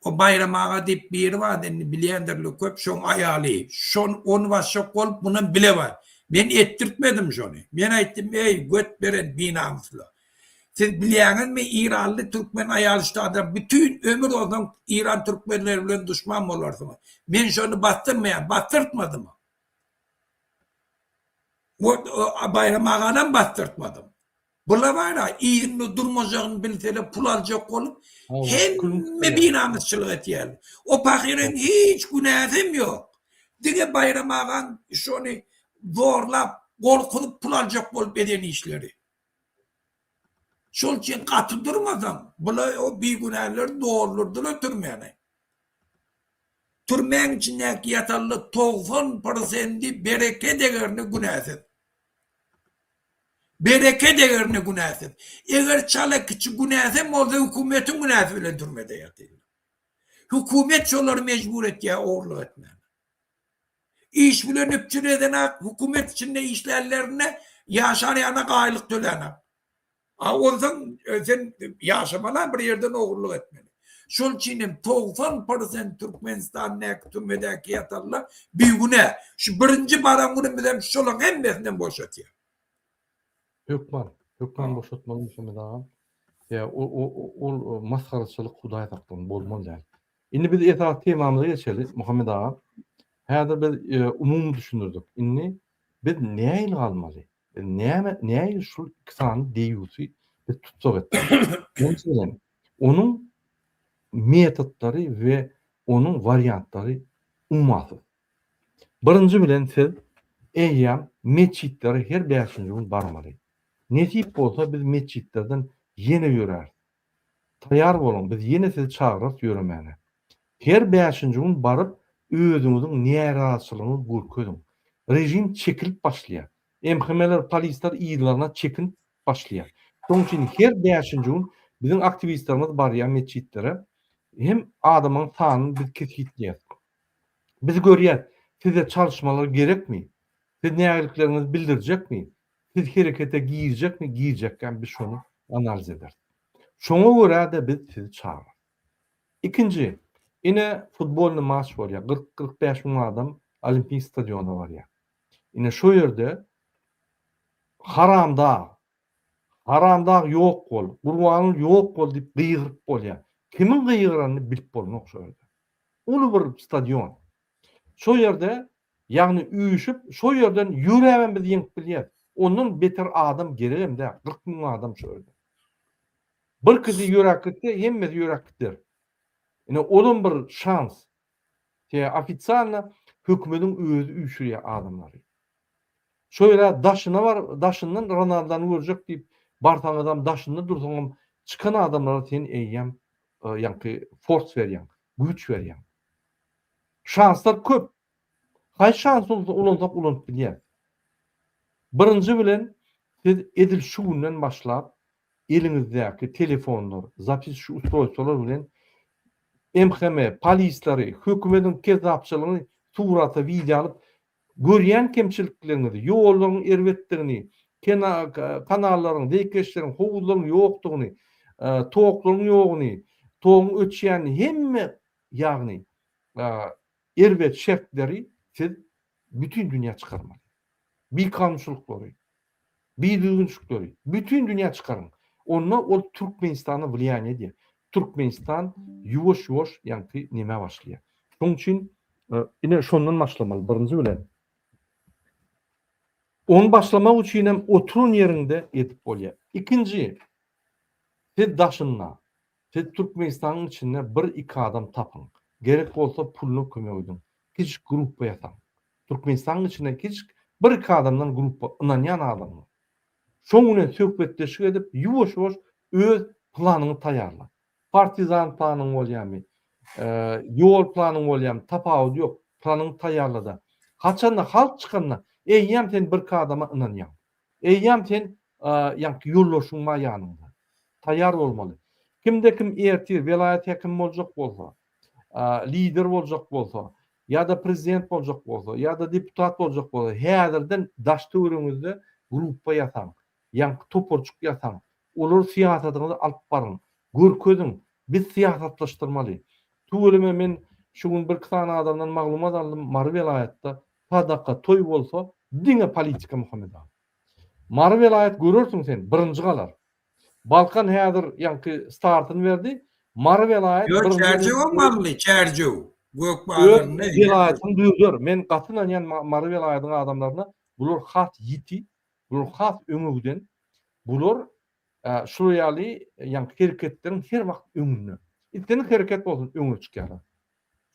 O bayram ağa deyip bir yeri var denli bileyenderli köp şon ayalı. Şon onu başlayıp olup bunun bile var. Ben ettirtmedim şonu. Ben ettim ey göt veren binamızla. Siz biliyorsunuz mu İranlı Türkmen ayalıştı adam bütün ömür olan İran Türkmenleri bilen düşman mı olarsınız? Ben şunu bastırtmadım. O bayram ağadan bastırtmadım. Bula var ya, iyini durmayacağını bilseyle pul alacak olup, hemme binamızçılık etiyel. O pakirin hiç günahım yok. Dige bayram ağan şunu zorlap, korkulup pul alacak olup eden işleri. Şol için katı durmadan, bula o bir günahları doğrulurdular türmeyene. Türmeyen içindeki yatarlı 90% bereke değerini günahsız. Bereke değerini günahsız. Eğer çalak içi günahsız olsa hükümetin günahsız bile türmede yatıyor. Hükümet şoları mecbur et ya oğurluk etme. İş bilen öpçün edene, hükümet içinde işlerlerine yaşanayana gaylık dölene. O zaman sen yaşamalan bir yerden oğurluk etmeli. Şol çiğnim 90% Türkmenistan'ın türmedeki yatarlar bir güne. Şu birinci barangını bilem şolun hemmesinden boşatıyor.
Hökman boşatmalı Muhammed ağam. Ya o maskarçılık Hudaý tapdan bolmaly yani. Indi biz etat temamyza geçeli Muhammed ağam. Häzir biz umum düşünürdik. Indi biz näme galmaly? Näme şu kısany diýýusy biz tutsak etdik. Onun metodları ve onun variantları ummasyz. Birinci bilen siz eýýär meçitleri her 5-nji gün barmaly. Nesip bolsa biz meçitlerden yine ýörer. Taýar bolun, biz yine sizi çağıras ýöremäne. Her 5-nji gün barıp özüňiziň näraçylygyny görkezin. Rejim çekilip başlaýar. MHM'ler, polisler ýylaryna çekin başlaýar. Şoň üçin her 5-nji gün bizim aktivistlerimiz barýar meçitlere hem adamın sanyny biz kesitleýär. Biz görýär, size çalışmalar gerekmi? Siz nägeliklerinizi bildirecekmi? Siz harekete girecekmi? Girecekken biz şunu analiz ederiz. Şoňa görä de biz sizi çağırır. İkinci, ine futbolny maç bolýar. 40-45 bin adam olimpik stadionda barýar. Ine şo ýerde haramda ýok bol, Gurbanly ýok bol diýip gıygyryp bolýar. Kimin gıygranyny bilip bolmak şo ýerde. Ulu bir stadion. Şo ýerde ýagny üýüşüp, şo ýerden ýürämen biz ýeňip bilýär. Ondan beter adam gerekmde 40 bin adam şo ýerde. Bir kizi ýürek gitdi, hemmesi ýürek gitdir. Ine onun bir şans. Ofitsialna hökümetiň özü üýşürýär adamlary. Şo ýere daşyna var, daşyndan Ronaldo'ny görjek diýip bartan adam daşynda dursaňam çykan adamlara sen eýýäm ýa-ni force berýän, güç berýän. Şanslar köp. Hay şans ulantap bilýär. Birinji bilen siz edil şu günden başlap elinizdäki telefonlar, zapis şu ustroysalar bilen MHM, polisleri, hökümetiň kezapçylygyny surata video alyp görýän kemçiliklerini, ýollaryň erwetdigini, kanallaryň, deýkeşleriň, howuzlaryň ýokdugyny, toklaryň ýoguny, toň ötýän hemme ýagny erwet şertleri siz bütün dünya çıkarmalı. Bir kanunçulukları, bir düzgünçülükleri, bütün dünya çıkarın. Onunla o Türkmenistan'a vliyan ediyor. Türkmenistan yuvaş yankı neme başlıyor. Onun için yine şondan başlamalı. Birinci bilen. Onun başlamak için hem oturun yerinde edip oluyor. İkinci, siz daşınla, siz Türkmenistan'ın içinde bir iki adam tapın. Gerek olsa pulunu köme edin. Hiç gruppa yatan. Türkmenistan'ın içinde hiç bir iki adamdan gruppa inanyan adamlar. Şoňuna söhbetleşik edip yuvaş öz planını taýarla. Partizan planın bolýarmy? Ýol planın bolýarmy? Tapawut ýok. Planını taýarlada. Haçanda halt çykanda eýýäm sen bir adama inanýan. Eýýäm sen ýa-ni ýollaşyňma ýanynda. Taýar bolmaly. Kimde kim ertir, velayet hekim boljak bolsa, lider boljak bolsa, ya da prezident boljak bolsa, ya da deputat boljak bolsa, häzirden daş töwereňizde gruppa ýatan, ýa-ni toporçuk ýatan, olar siýasatyňyzy alyp baryn, görkezin, biz siýasatlaşdyrmaly. Tuğulime men şu gün bir tane adamdan maglumat aldım, Mary velayetde sadaka toy bolsa, diňe politika Muhammed ağam. Mary velayet görürsün sen, birinji galar. Balkan häzir ýa-ni startyny berdi. Mary velayet
Çerçew bolmaly, çerçew. Gökbagyny
vilayatyny düýdür. Men gatynan ýan Mary velayatynyň adamlaryna bular hat ýiti, bular hat öňügden, bular şuryaly ýa herketlerin her wagt öňünde. İlkin herket bolsun öňe çykýar.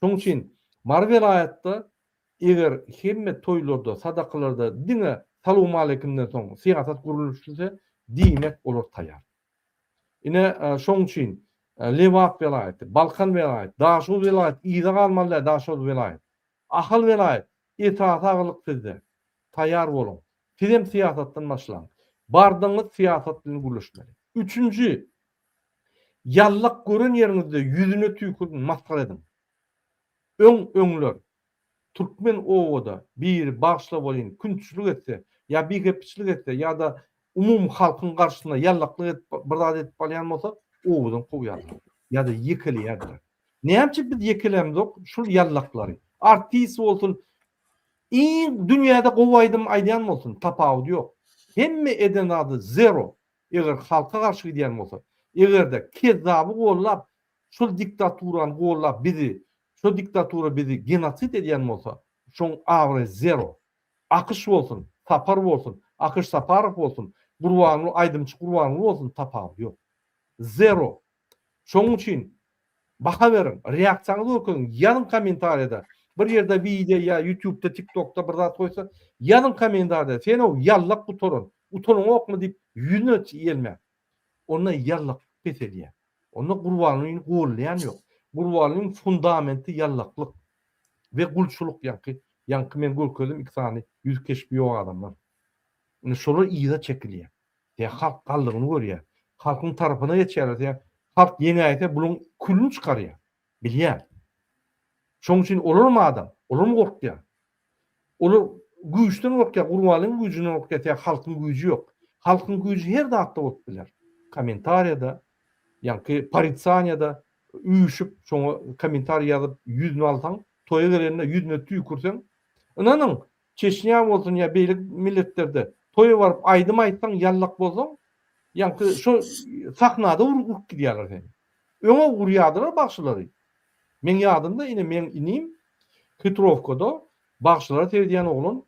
Şoň üçin mar vilayatda eger hemme toýlarda, sadakalarda diňe salam alekimden soň siýasat gurulýarsa, diýmek olar taýýar. Ine şoň üçin Lewap vilayaty, Balkan vilayaty, Daşow vilayaty, ýyda galmaly Daşow vilayaty, Ahal vilayaty itaat aglyk sizde. Taýýar bolun. Sizem siýasatdan başlan. Bardyňyz siýasat bilen gurulýşmeli. Üçüncü, yallyk gören ýerinizde ýüzüne tüýkürün maskara edin. Öňler Türkmen owada bir başla bolýan күнçülük etse, ya bir gepçilik etse, ya da umum halkyň garşysynda yallaklyk edip bir zat edip bolýan bolsa, owadan goýar. Ya da ýekilýärler. Näçe biz ýekilemdik şu yallaklary. Artist bolsun, dünyada gowaýdym aýdýan bolsun, tapawut ýok. Hemme eden adı zero. Eger halka garşy gidiyen bolsa, egerde kezaby gollap, şu diktaturany gollap bizi, şu diktatura bizi genosit ediyen bolsa, şoň awry zero. Akış bolsun, Sapar bolsun, Akış Saparov bolsun, Gurbanly Aýdymçy Gurbanly bolsun, tapawy ýok. Zero. Şoň üçin baha berin, reaksiýaňyzy okuyun, ýazyn kommentariýada, bir ýerde video ya YouTube'da, TikTok'ta bir zat koysa, ýazyn kommentariýada sen o yallak butorun, utonuň okmy diýip ýüzüne ýelme. Onda yallak peselýär. Onda Gurbanlyň gollaýan ýok. Gurbanlyň fundamenti yallaklyk we gulçuluk ýanky men görkezim iksany ýüz keşip ýok adamlar. Ine şolar ýyda çekilýär. Ýa halk galdygyny görýär. Halkyň tarapyna geçýär. Halk ýene aýtsa bulyň külünü çykarýar. Bilýär. Şoň üçin olarmy adam? Olarmy gorkýar? Olar güýçden gorkýar, Gurbanlyň güýjünden gorkýar, halkyň güýji ýok. Halkyň güýji her dagda bolup biler. Kommentariýada, ýa-ki paritsaniyada üýüşüp, şoňa kommentariýa ýazyp ýüzüne alsaň, toýa gelende ýüzüne tüýkürseň, inanyň Çeşniýa bolsun ýa beýlik milletlerde toýa baryp aýdym aýtsaň ýallak bolsaň, ýa-ki şu sahnada urup gidýärler seni. Öňe gurýardylar bagşylary. Men ýadymda ine men inim Petrovkada bagşylary terdiýän oglun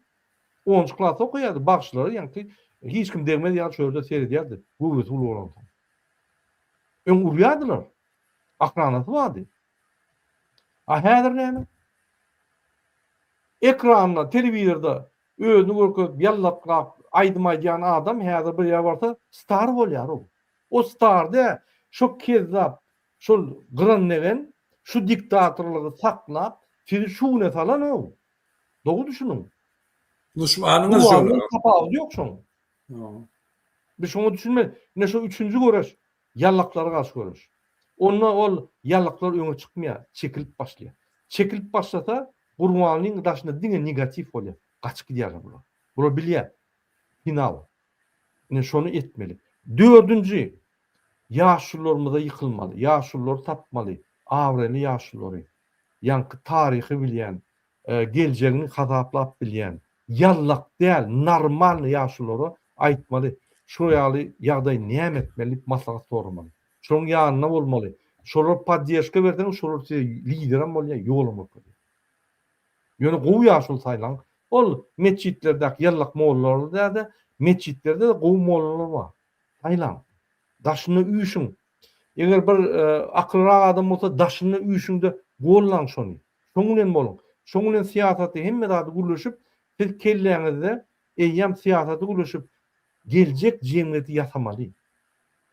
10-njy klasda okuýardy. Bagşylary ýa-ki hiç kim degmedi ýa şöýde terdiýärdi. Bu göz ulu bolan. Öň gurýardylar. Akranasy bardy. Häzir näme? Ekranda, telewizorda özüni görkezip ýallaklap aýdym aýdýan adam häzir bir ýer barsa star bolýar o. O starda şu kezzap, şol gyrannegen, şu diktatorlugy saklap, sizi şuňa salan o. Dogu düşünüň.
Düşmanyňyz şol.
Tapawy ýok şoň. Biz şoňa düşünme. Ne şu üçüncü göreş, yallaklary garşy göreş. Onda ol yallaklar öňe çykmaýar, çekilip başlaýar. Çekilip başlasa Gurbanlyň daşynda diňe negativ bolýar. Gaçyp gidýärler bular. Bular bilýär. Final. Ne şonu etmeli. Dördüncü, ýaşullarymyza ýykylmaly, ýaşullar tapmaly, awrely ýaşullary. Ýanky taryhy bilýän, geljegini hasaplap bilýän, yallak däl, normal ýaşullary aýtmaly. Şu ýaly ýagdaý näme etmeli, maslahat sormaly. Şoň ýanyna bolmaly. Şolar podдержка bersen, şolar lideram bolýar, ýolum bolýar. Ýöne gowy ýaşul saýlan. Ol meçitlerdäki yallak mollary da, meçitlerde de gowy mollalar bar. Saýlan. Daşyny üýüşüň. Eger bir akylrak adam bolsa, daşyny üýüşüňde gollan şonu. Şoň bilen bolun. Şoň bilen siýasaty hemme zady gurulýyp, siz kelleňizde eýýam siýasaty gurulýyp, geljek jemgyýeti ýasamaly.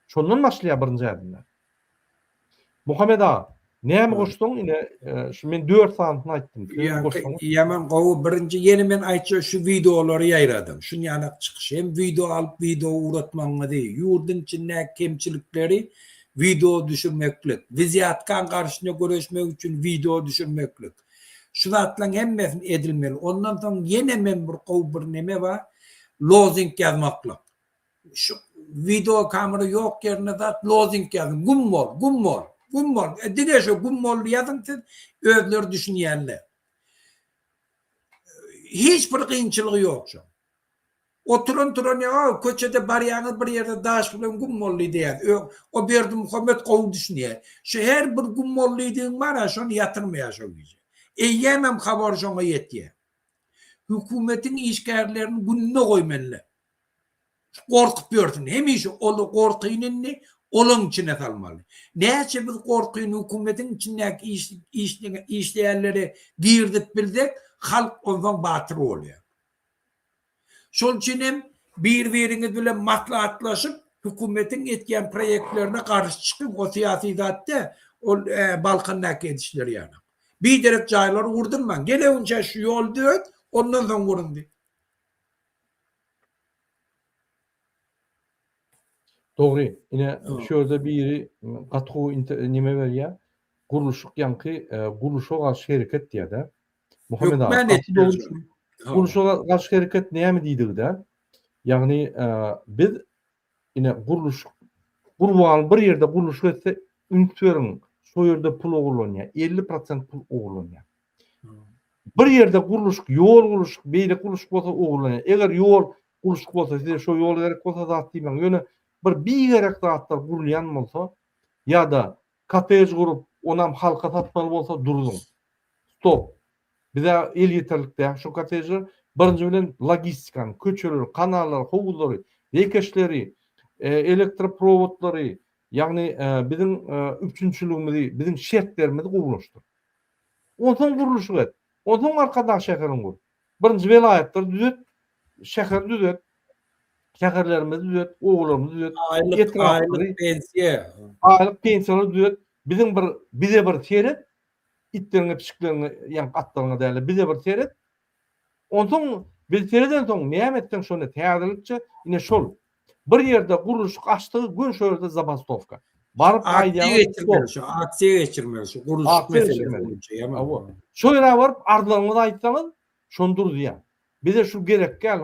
Şondan başlaýar birinji adamlar. Muhammed ağa, näme goşdyň ine şu men 4 sanatyny aýtdym.
Ýaman gowy birinji ýene men aýtjak şu videolary ýaýradym. Şunu ýanak çykyş. Hem video alyp video uratmaňy diýip, ýurdun içinde kemçilikleri video düşürmeklik. Viziatkan garşyna göreşmek üçin video düşürmeklik. Şu zatlaryň hemmesini edilmeli. Ondan soň ýene men bir gowy bir neme bar. Lozing ýazmaklyk. Şu video kamera ýok ýerine zat lozing ýazyn. Gummol. Dige şu gummol ýazyn siz özleri düşünýänler. Hiç bir kıyınçılığı ýok şu. Oturun ya köçede barýaňyz bir ýerde daş bilen gummolly diýär. O berdi Muhammed gowy düşünýär. Şu her bir gummollydyň bar, şonu ýatyrmaýar şu gize. Eýemem habar şoňa ýetýär. Hökümetin işgärlerini gününe goýmaly. Korkup görsün. Hemişe olu korkuyunni olun içine salmalı. Neyse biz korkuyun hükümetin içindeki işleyenleri girdip bildik, halk ondan batır oluyor. Şol için hem birbiriniz bile maslahatlaşıp hükümetin etken proyektlerine karşı çıkıp o siyasi zaten o Balkan'daki edişleri yani. Bir direkt cayları vurdurman. Gele önce şu yol diyor, ondan sonra vurun diyor.
Doğru. Yine şöyle biri katı nime ver ya. Kuruluşuk yankı kuruluşa karşı hareket diye de. Muhammed
Yok,
abi.
ben
Katı doğru.
etmiyorum.
Kuruluşa karşı hareket neye mi deydik de? Yani biz yine kuruluşuk bir yerde kuruluş etse ünitörün so yerde pul oğurlanıyor. 50% pul oğurlanıyor. Bir yerde kuruluşuk, yol kuruluşuk, beylik kuruluşuk olsa oğurlanıyor. Eğer yol kuruluşuk olsa, size şu yol gerek olsa da atayım. Yani bir gerek dağıtlar kurulayan olsa ya da katej kurup onam halka satmalı olsa durdum. Stop. Bize el yeterlikte şu katejler birinci bilen logistikan, köçeler, kanallar, hovulları, rekeşleri, elektroprovodları, yani bizim üçüncülüğümüzü, bizim şertlerimizi kuruluştur. Ondan kuruluşu et. Ondan arkadaş şekerin kur. Birinci velayetler düzet, şeker düzet, şekerlerimizi düzet, oğullarımızı düzet,
Aylık pensiye.
aylık pensiyaları düzet. Bizim bize bir teret, itlerine, pişiklerine, yani atlarına değerli bize bir teret. Ondan bir tereden sonra nimetten sonra teadırlıkça yine şol. Bir yerde kuruluşuk açtığı gün şöyle zabastovka. Barıp
Aksiye geçirmiyor şu kuruluşuk meselesi.
Şöyle varıp ardılarına da aytsanız şondur diye. Bize şu gerek gel.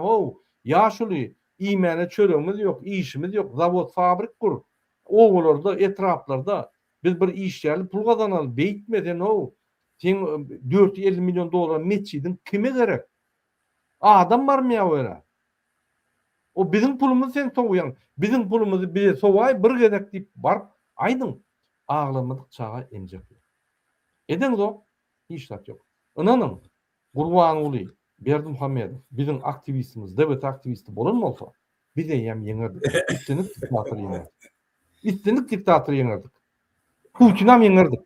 Ya şunu imene çöremiz yok, işimiz yok. Zavod, fabrik kur. Oğullarda, etraflarda biz bir iş yerli pul kazanalım. Beyitmeden sen 450 milyon dolar metçiydin kime gerek? Adam var mı ya öyle? O bizim pulumuzu sen soğuyan. Bizim pulumuzu bir soğay bir gerek deyip var. Aydın. Ağlamadık çağa emecek. Eden o. Hiç tat yok. İnanın. Kurban olayım. Berdi Muhammedov. Bizim aktivistimiz, devlet aktivisti bolun mu olsa biz de yenirdik. İstenik diktatör yenirdik. İstenik diktatör yenirdik. Putin'am yenirdik.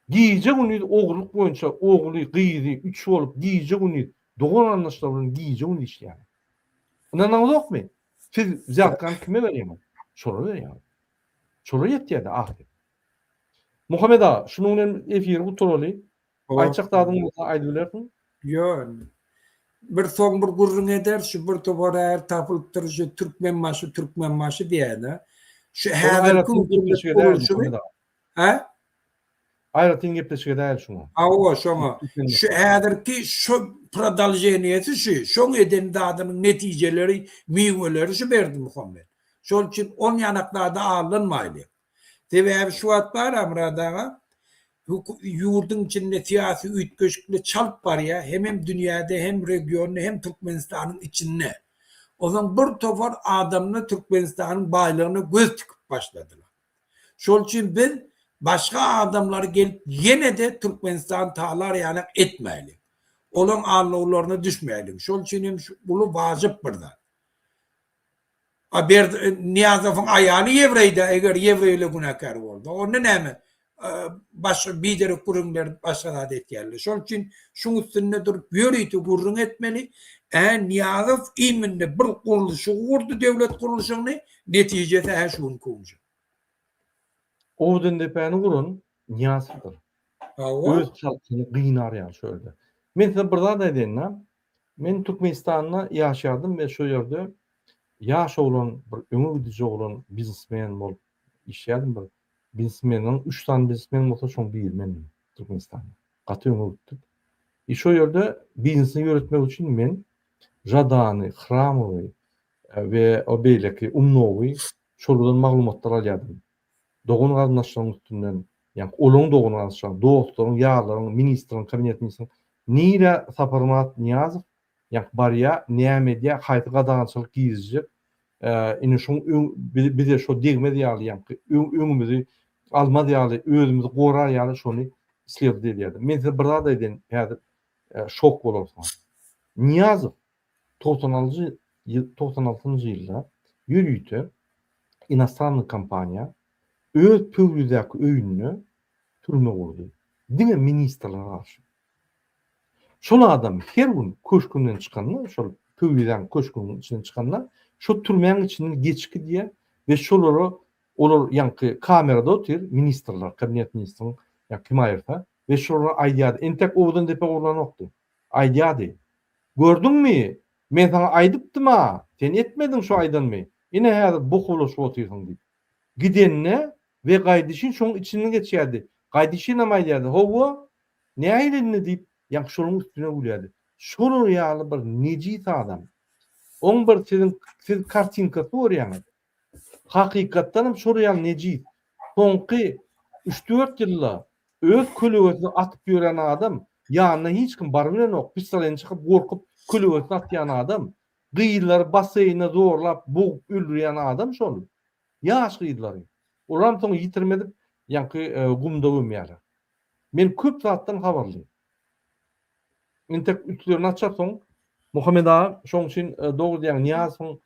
Giyecek onu oğurluk boyunca oğlu kıydı, üç olup giyecek onu doğan anlaşılarının giyecek onu işte yani. İnanın yok mu? Siz ziyatkan kime vereyim? Şoru ver yani. Şoru yetti ya da ahir. Muhammed ağa, şunun efiri bu toroli. Ayçak dağdın olsa aydı bilersin.
Yok. Bir son bir gurrun eder, şu bir topara tapılıptır, şu Türkmen maşı diye de. Şu her kuruluşu. Ha?
Ayratin gepleşige değil şuna.
Ava şuna. Şu eğer ki şu pradaljeniyeti şu eden dağının neticeleri, meyveleri şu verdi Muhammed. Şol için on yanaklarda alınmaylı. Tabi şu atlar amradağa yurdun içinde siyasi ütköşükle çalp var ya hem dünyada hem regionda hem Türkmenistan'ın içinde. O zaman bir topar adamla Türkmenistan'ın baylığını göz tıkıp başladılar. Şol için ben başka adamlar gelip yine de Türkmenistan tağlar yani etmeyelim. Olan ağırlıklarına düşmeyelim. Şol için bunu vacip burada. Niyazov'un ayağını Yevrey'de eğer Yevrey'le günahkar oldu. Onun hemen başka bir de kurumlar başka adet geldi. Şol için şunun üstünde durup yürüyütü kurun etmeli. Niyazov iminle bir kuruluşu kurdu devlet kuruluşunu neticede her şunun kuruluşu.
Oğudun depeni kurun Niyazov'dur. Öz çalkını kıynar yani şöyle. Mesela burada da edin men Türkmenistan'da yaşadım ve şu yerde yaş olan bir ömür gidici olan biznesmen bol işledim bir biznesmenin 3 tane biznesmen olsa çok bir men Türkmenistan'da. Katı ömür gittim. Şu yerde biznesini yönetmek için men Jadani, Hramovi ve o beyleki Umnovi şoladan maglumatlar alyadım. Doğun qardaşlarının üstünden, yani olun doğun qardaşlarının, doktorun, yağların, ministrin, kabinet ministrin, nire saparmat Niyazov, yani bariya, niyamediya, hayti qadağançılık giyizcik, ine şun bize şu degme diyalı, yani öňümüzi alma diyalı, özümüzi qorar diyalı şunu islev diyalı. Men size birda da edin, şok bolarsan. Niyazov 96-njy ýylda yürüytü inastranlı kampanya öz pöwlüdäki öýünni türme boldy. Diňe ministrler garşy. Şol adam her gün köşkünden çykanda, şol pöwlüden köşkünün içinden çykanda, şo türmeň içinden geçki diýe we şolary olar ýanky kamerada otyr, ministrler, kabinet ministriniň ýa kim aýyrsa we şolary aýdýady. Entek owdan depe oglanokdy. Aýdýady. Gördüňmi? Men sana aýdypdym-a? Sen etmedin şu aýdanmy? Ine häzir bu hulaş otyrsyň diýip. Gidenne we gaýdyşyn şoň içinden geçýärdi. Gaýdyşyn hem aýdýardy. Howa, ne aýdyndy diýip ýa şonuň üstüne gülýärdi. Şol ýaly bir nejit adam. Oň bir siz kartinka görýäňiz. Hakykatdan hem şol ýaly nejit. Soňky 3-4 ýylda öz kölegesini atyp ýören adam, ýanyna hiç kim bar bilenok, pistolen çykyp gorkup kölegesini atýan adam, gyýylar basyna zorlap boğup öldürýän adam şol. Ýaş gyýylar. Olam soň ýitirmedip ýanky gumda ömýärler. Men köp zatdan habarlıyım. Entek ütlerini açarsoň, Muhammed Ağa şoň üçin dogry diýen Niýazowyň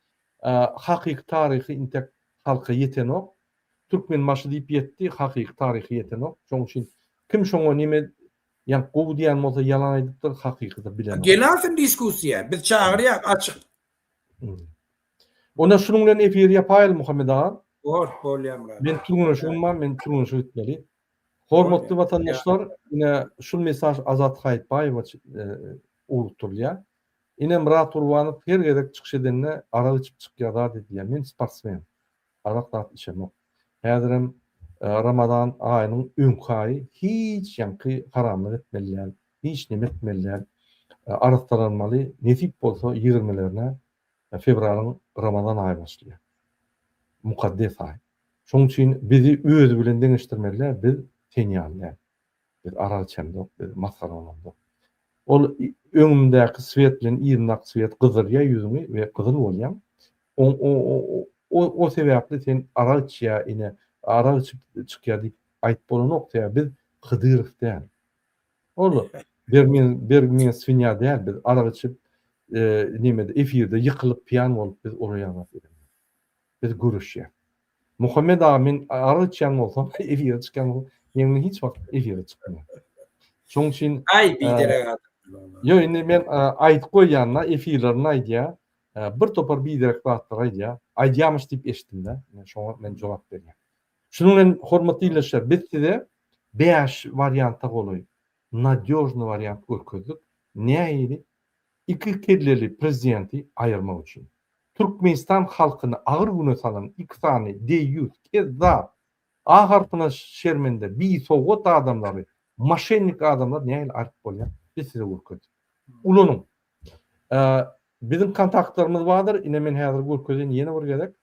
hakyky taryhy entek halka ýetenok. Türkmen maşy diýip ýetdi, hakyky taryhy ýetenok. Şoň üçin kim şoňa nime ýa gowy diýen bolsa ýalan aýdypdyr, hakykata bilen.
Geläsin diskussiýa, biz çağırýak açyk.
Ona şunun bilen efir ýapaýyl Muhammed Ağa.
Bolýam.
Men turmuşymman, men turmuşy ütmeli. Hormatly vatandaşlar, ine şu mesaj Azat Haýatbaýewa uruturlar. Ine Murat Urwanow her gerek çykyş edenne ara içip çykýar diýdi. Men sportsmen. Arak da içemok. Häzirim Ramadan aýynyň öňkü aýy hiç ýanky haramlyk etmelýär, hiç nime etmelýär. Araşdyrylmaly, nesip bolsa 20'lerine fevralyň Ramadan aýy başlaýar. Mukaddes aýy. Şoň üçin bizi öz bilen deňişdirmelär, biz tenýanlar. Biz ara içemok, biz masgaranlandyk. Ol öňümdäki swet bilen ýyrynak swet gyzyrýa ýüzüňi we gyzyl bolýar. O sebäpli sen ara içýär ine ara içip çykýar diýip aýt bolan noktaýa biz Hydyrow däl. Ol bermen swinya däl, biz ara içip nimede efirde ýykylyp piýan bolup biz oraya gatyrýar. Biz görüşýär. Muhammed Ağa men ara içýän bolsam efirde çykan ýene hiç wagt efirde çykmar. Şoň üçin
biderek adam.
Yo, indi men aýdyp goýanna efirlerini aýdýar. Bir topar biderek wagtlar aýdýar. Aýdýarmyş diýip eşitdim-de. Şoňa men jogap berýär. Şunun bilen hormatly dinleýär, biz size 5 variantda goly. Nadёжny variant görkezdik. Näýdi? İki kelleli prezidenti aýyrmak üçin. Türkmenistan halkyny agyr güne salan iki sany D100 kezzap A harfyna şermende bir soğut adamlary, maşennik adamlar näýil aryp bolýar? Biz size görkezdik. Ulanyň bizim kontaktlarymız bardyr. Ine men häzir görkezden ýene bir gerek.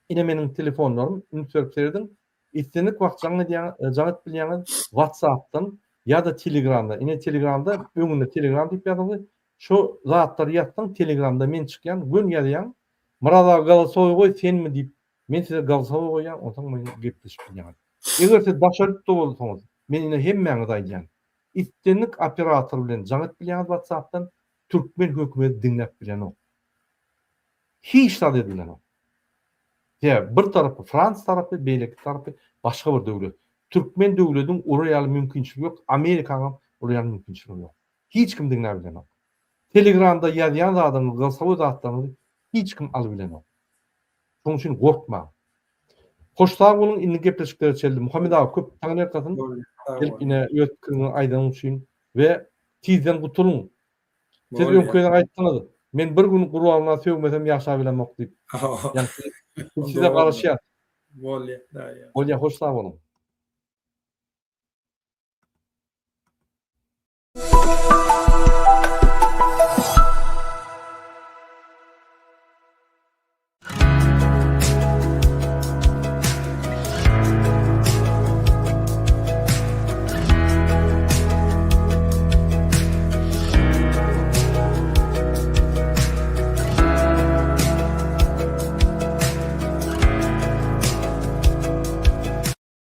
Ine meniň telefonlarym ünsörplerden istenik wagtçaňy diýen jagt bilýäňiz WhatsApp'tan ýa-da Telegram'da. Ine Telegram'da öňünde Telegram diýip ýazyly. Şu zatlar ýatdyň Telegram'da men çykýan gün ýazýan. Murada galasowy goý senmi diýip men size galasowy goýan, otaň men gepleşip bilýän. Eger siz başaryp bolsaňyz, men ine hemmäňiz aýdýan. İstenik operator bilen jagt bilýän WhatsApp'tan Türkmen hökümeti dinläp bilen o. Hiç da edilen o. Ya bir tarafı Frans tarafı, beýleki tarafı başga bir döwlet. Türkmen döwletiň oraya mümkinçiligi ýok, Amerikanyň oraya mümkinçiligi ýok. Hiç kim dinläp bilen o. Telegram'da ýazýan adamlar, gasawy zatlaryny hiç kim alyp bilen o. Şoň üçin gorkma. Hoşsag bolun, indi gepleşikleri çeldi. Muhammed Ağa köp taňyr gatyn. Gelip ine öz pikirini aýdan üçin we tizden gutulun. Siz öňküden aýtdyňyz. Men bir gün Gurbanlyğa söwmesem ýaşap bilemok diýip. Ýani size garaşýar.
Bolýar.
Bolýar, hoşsag bolun.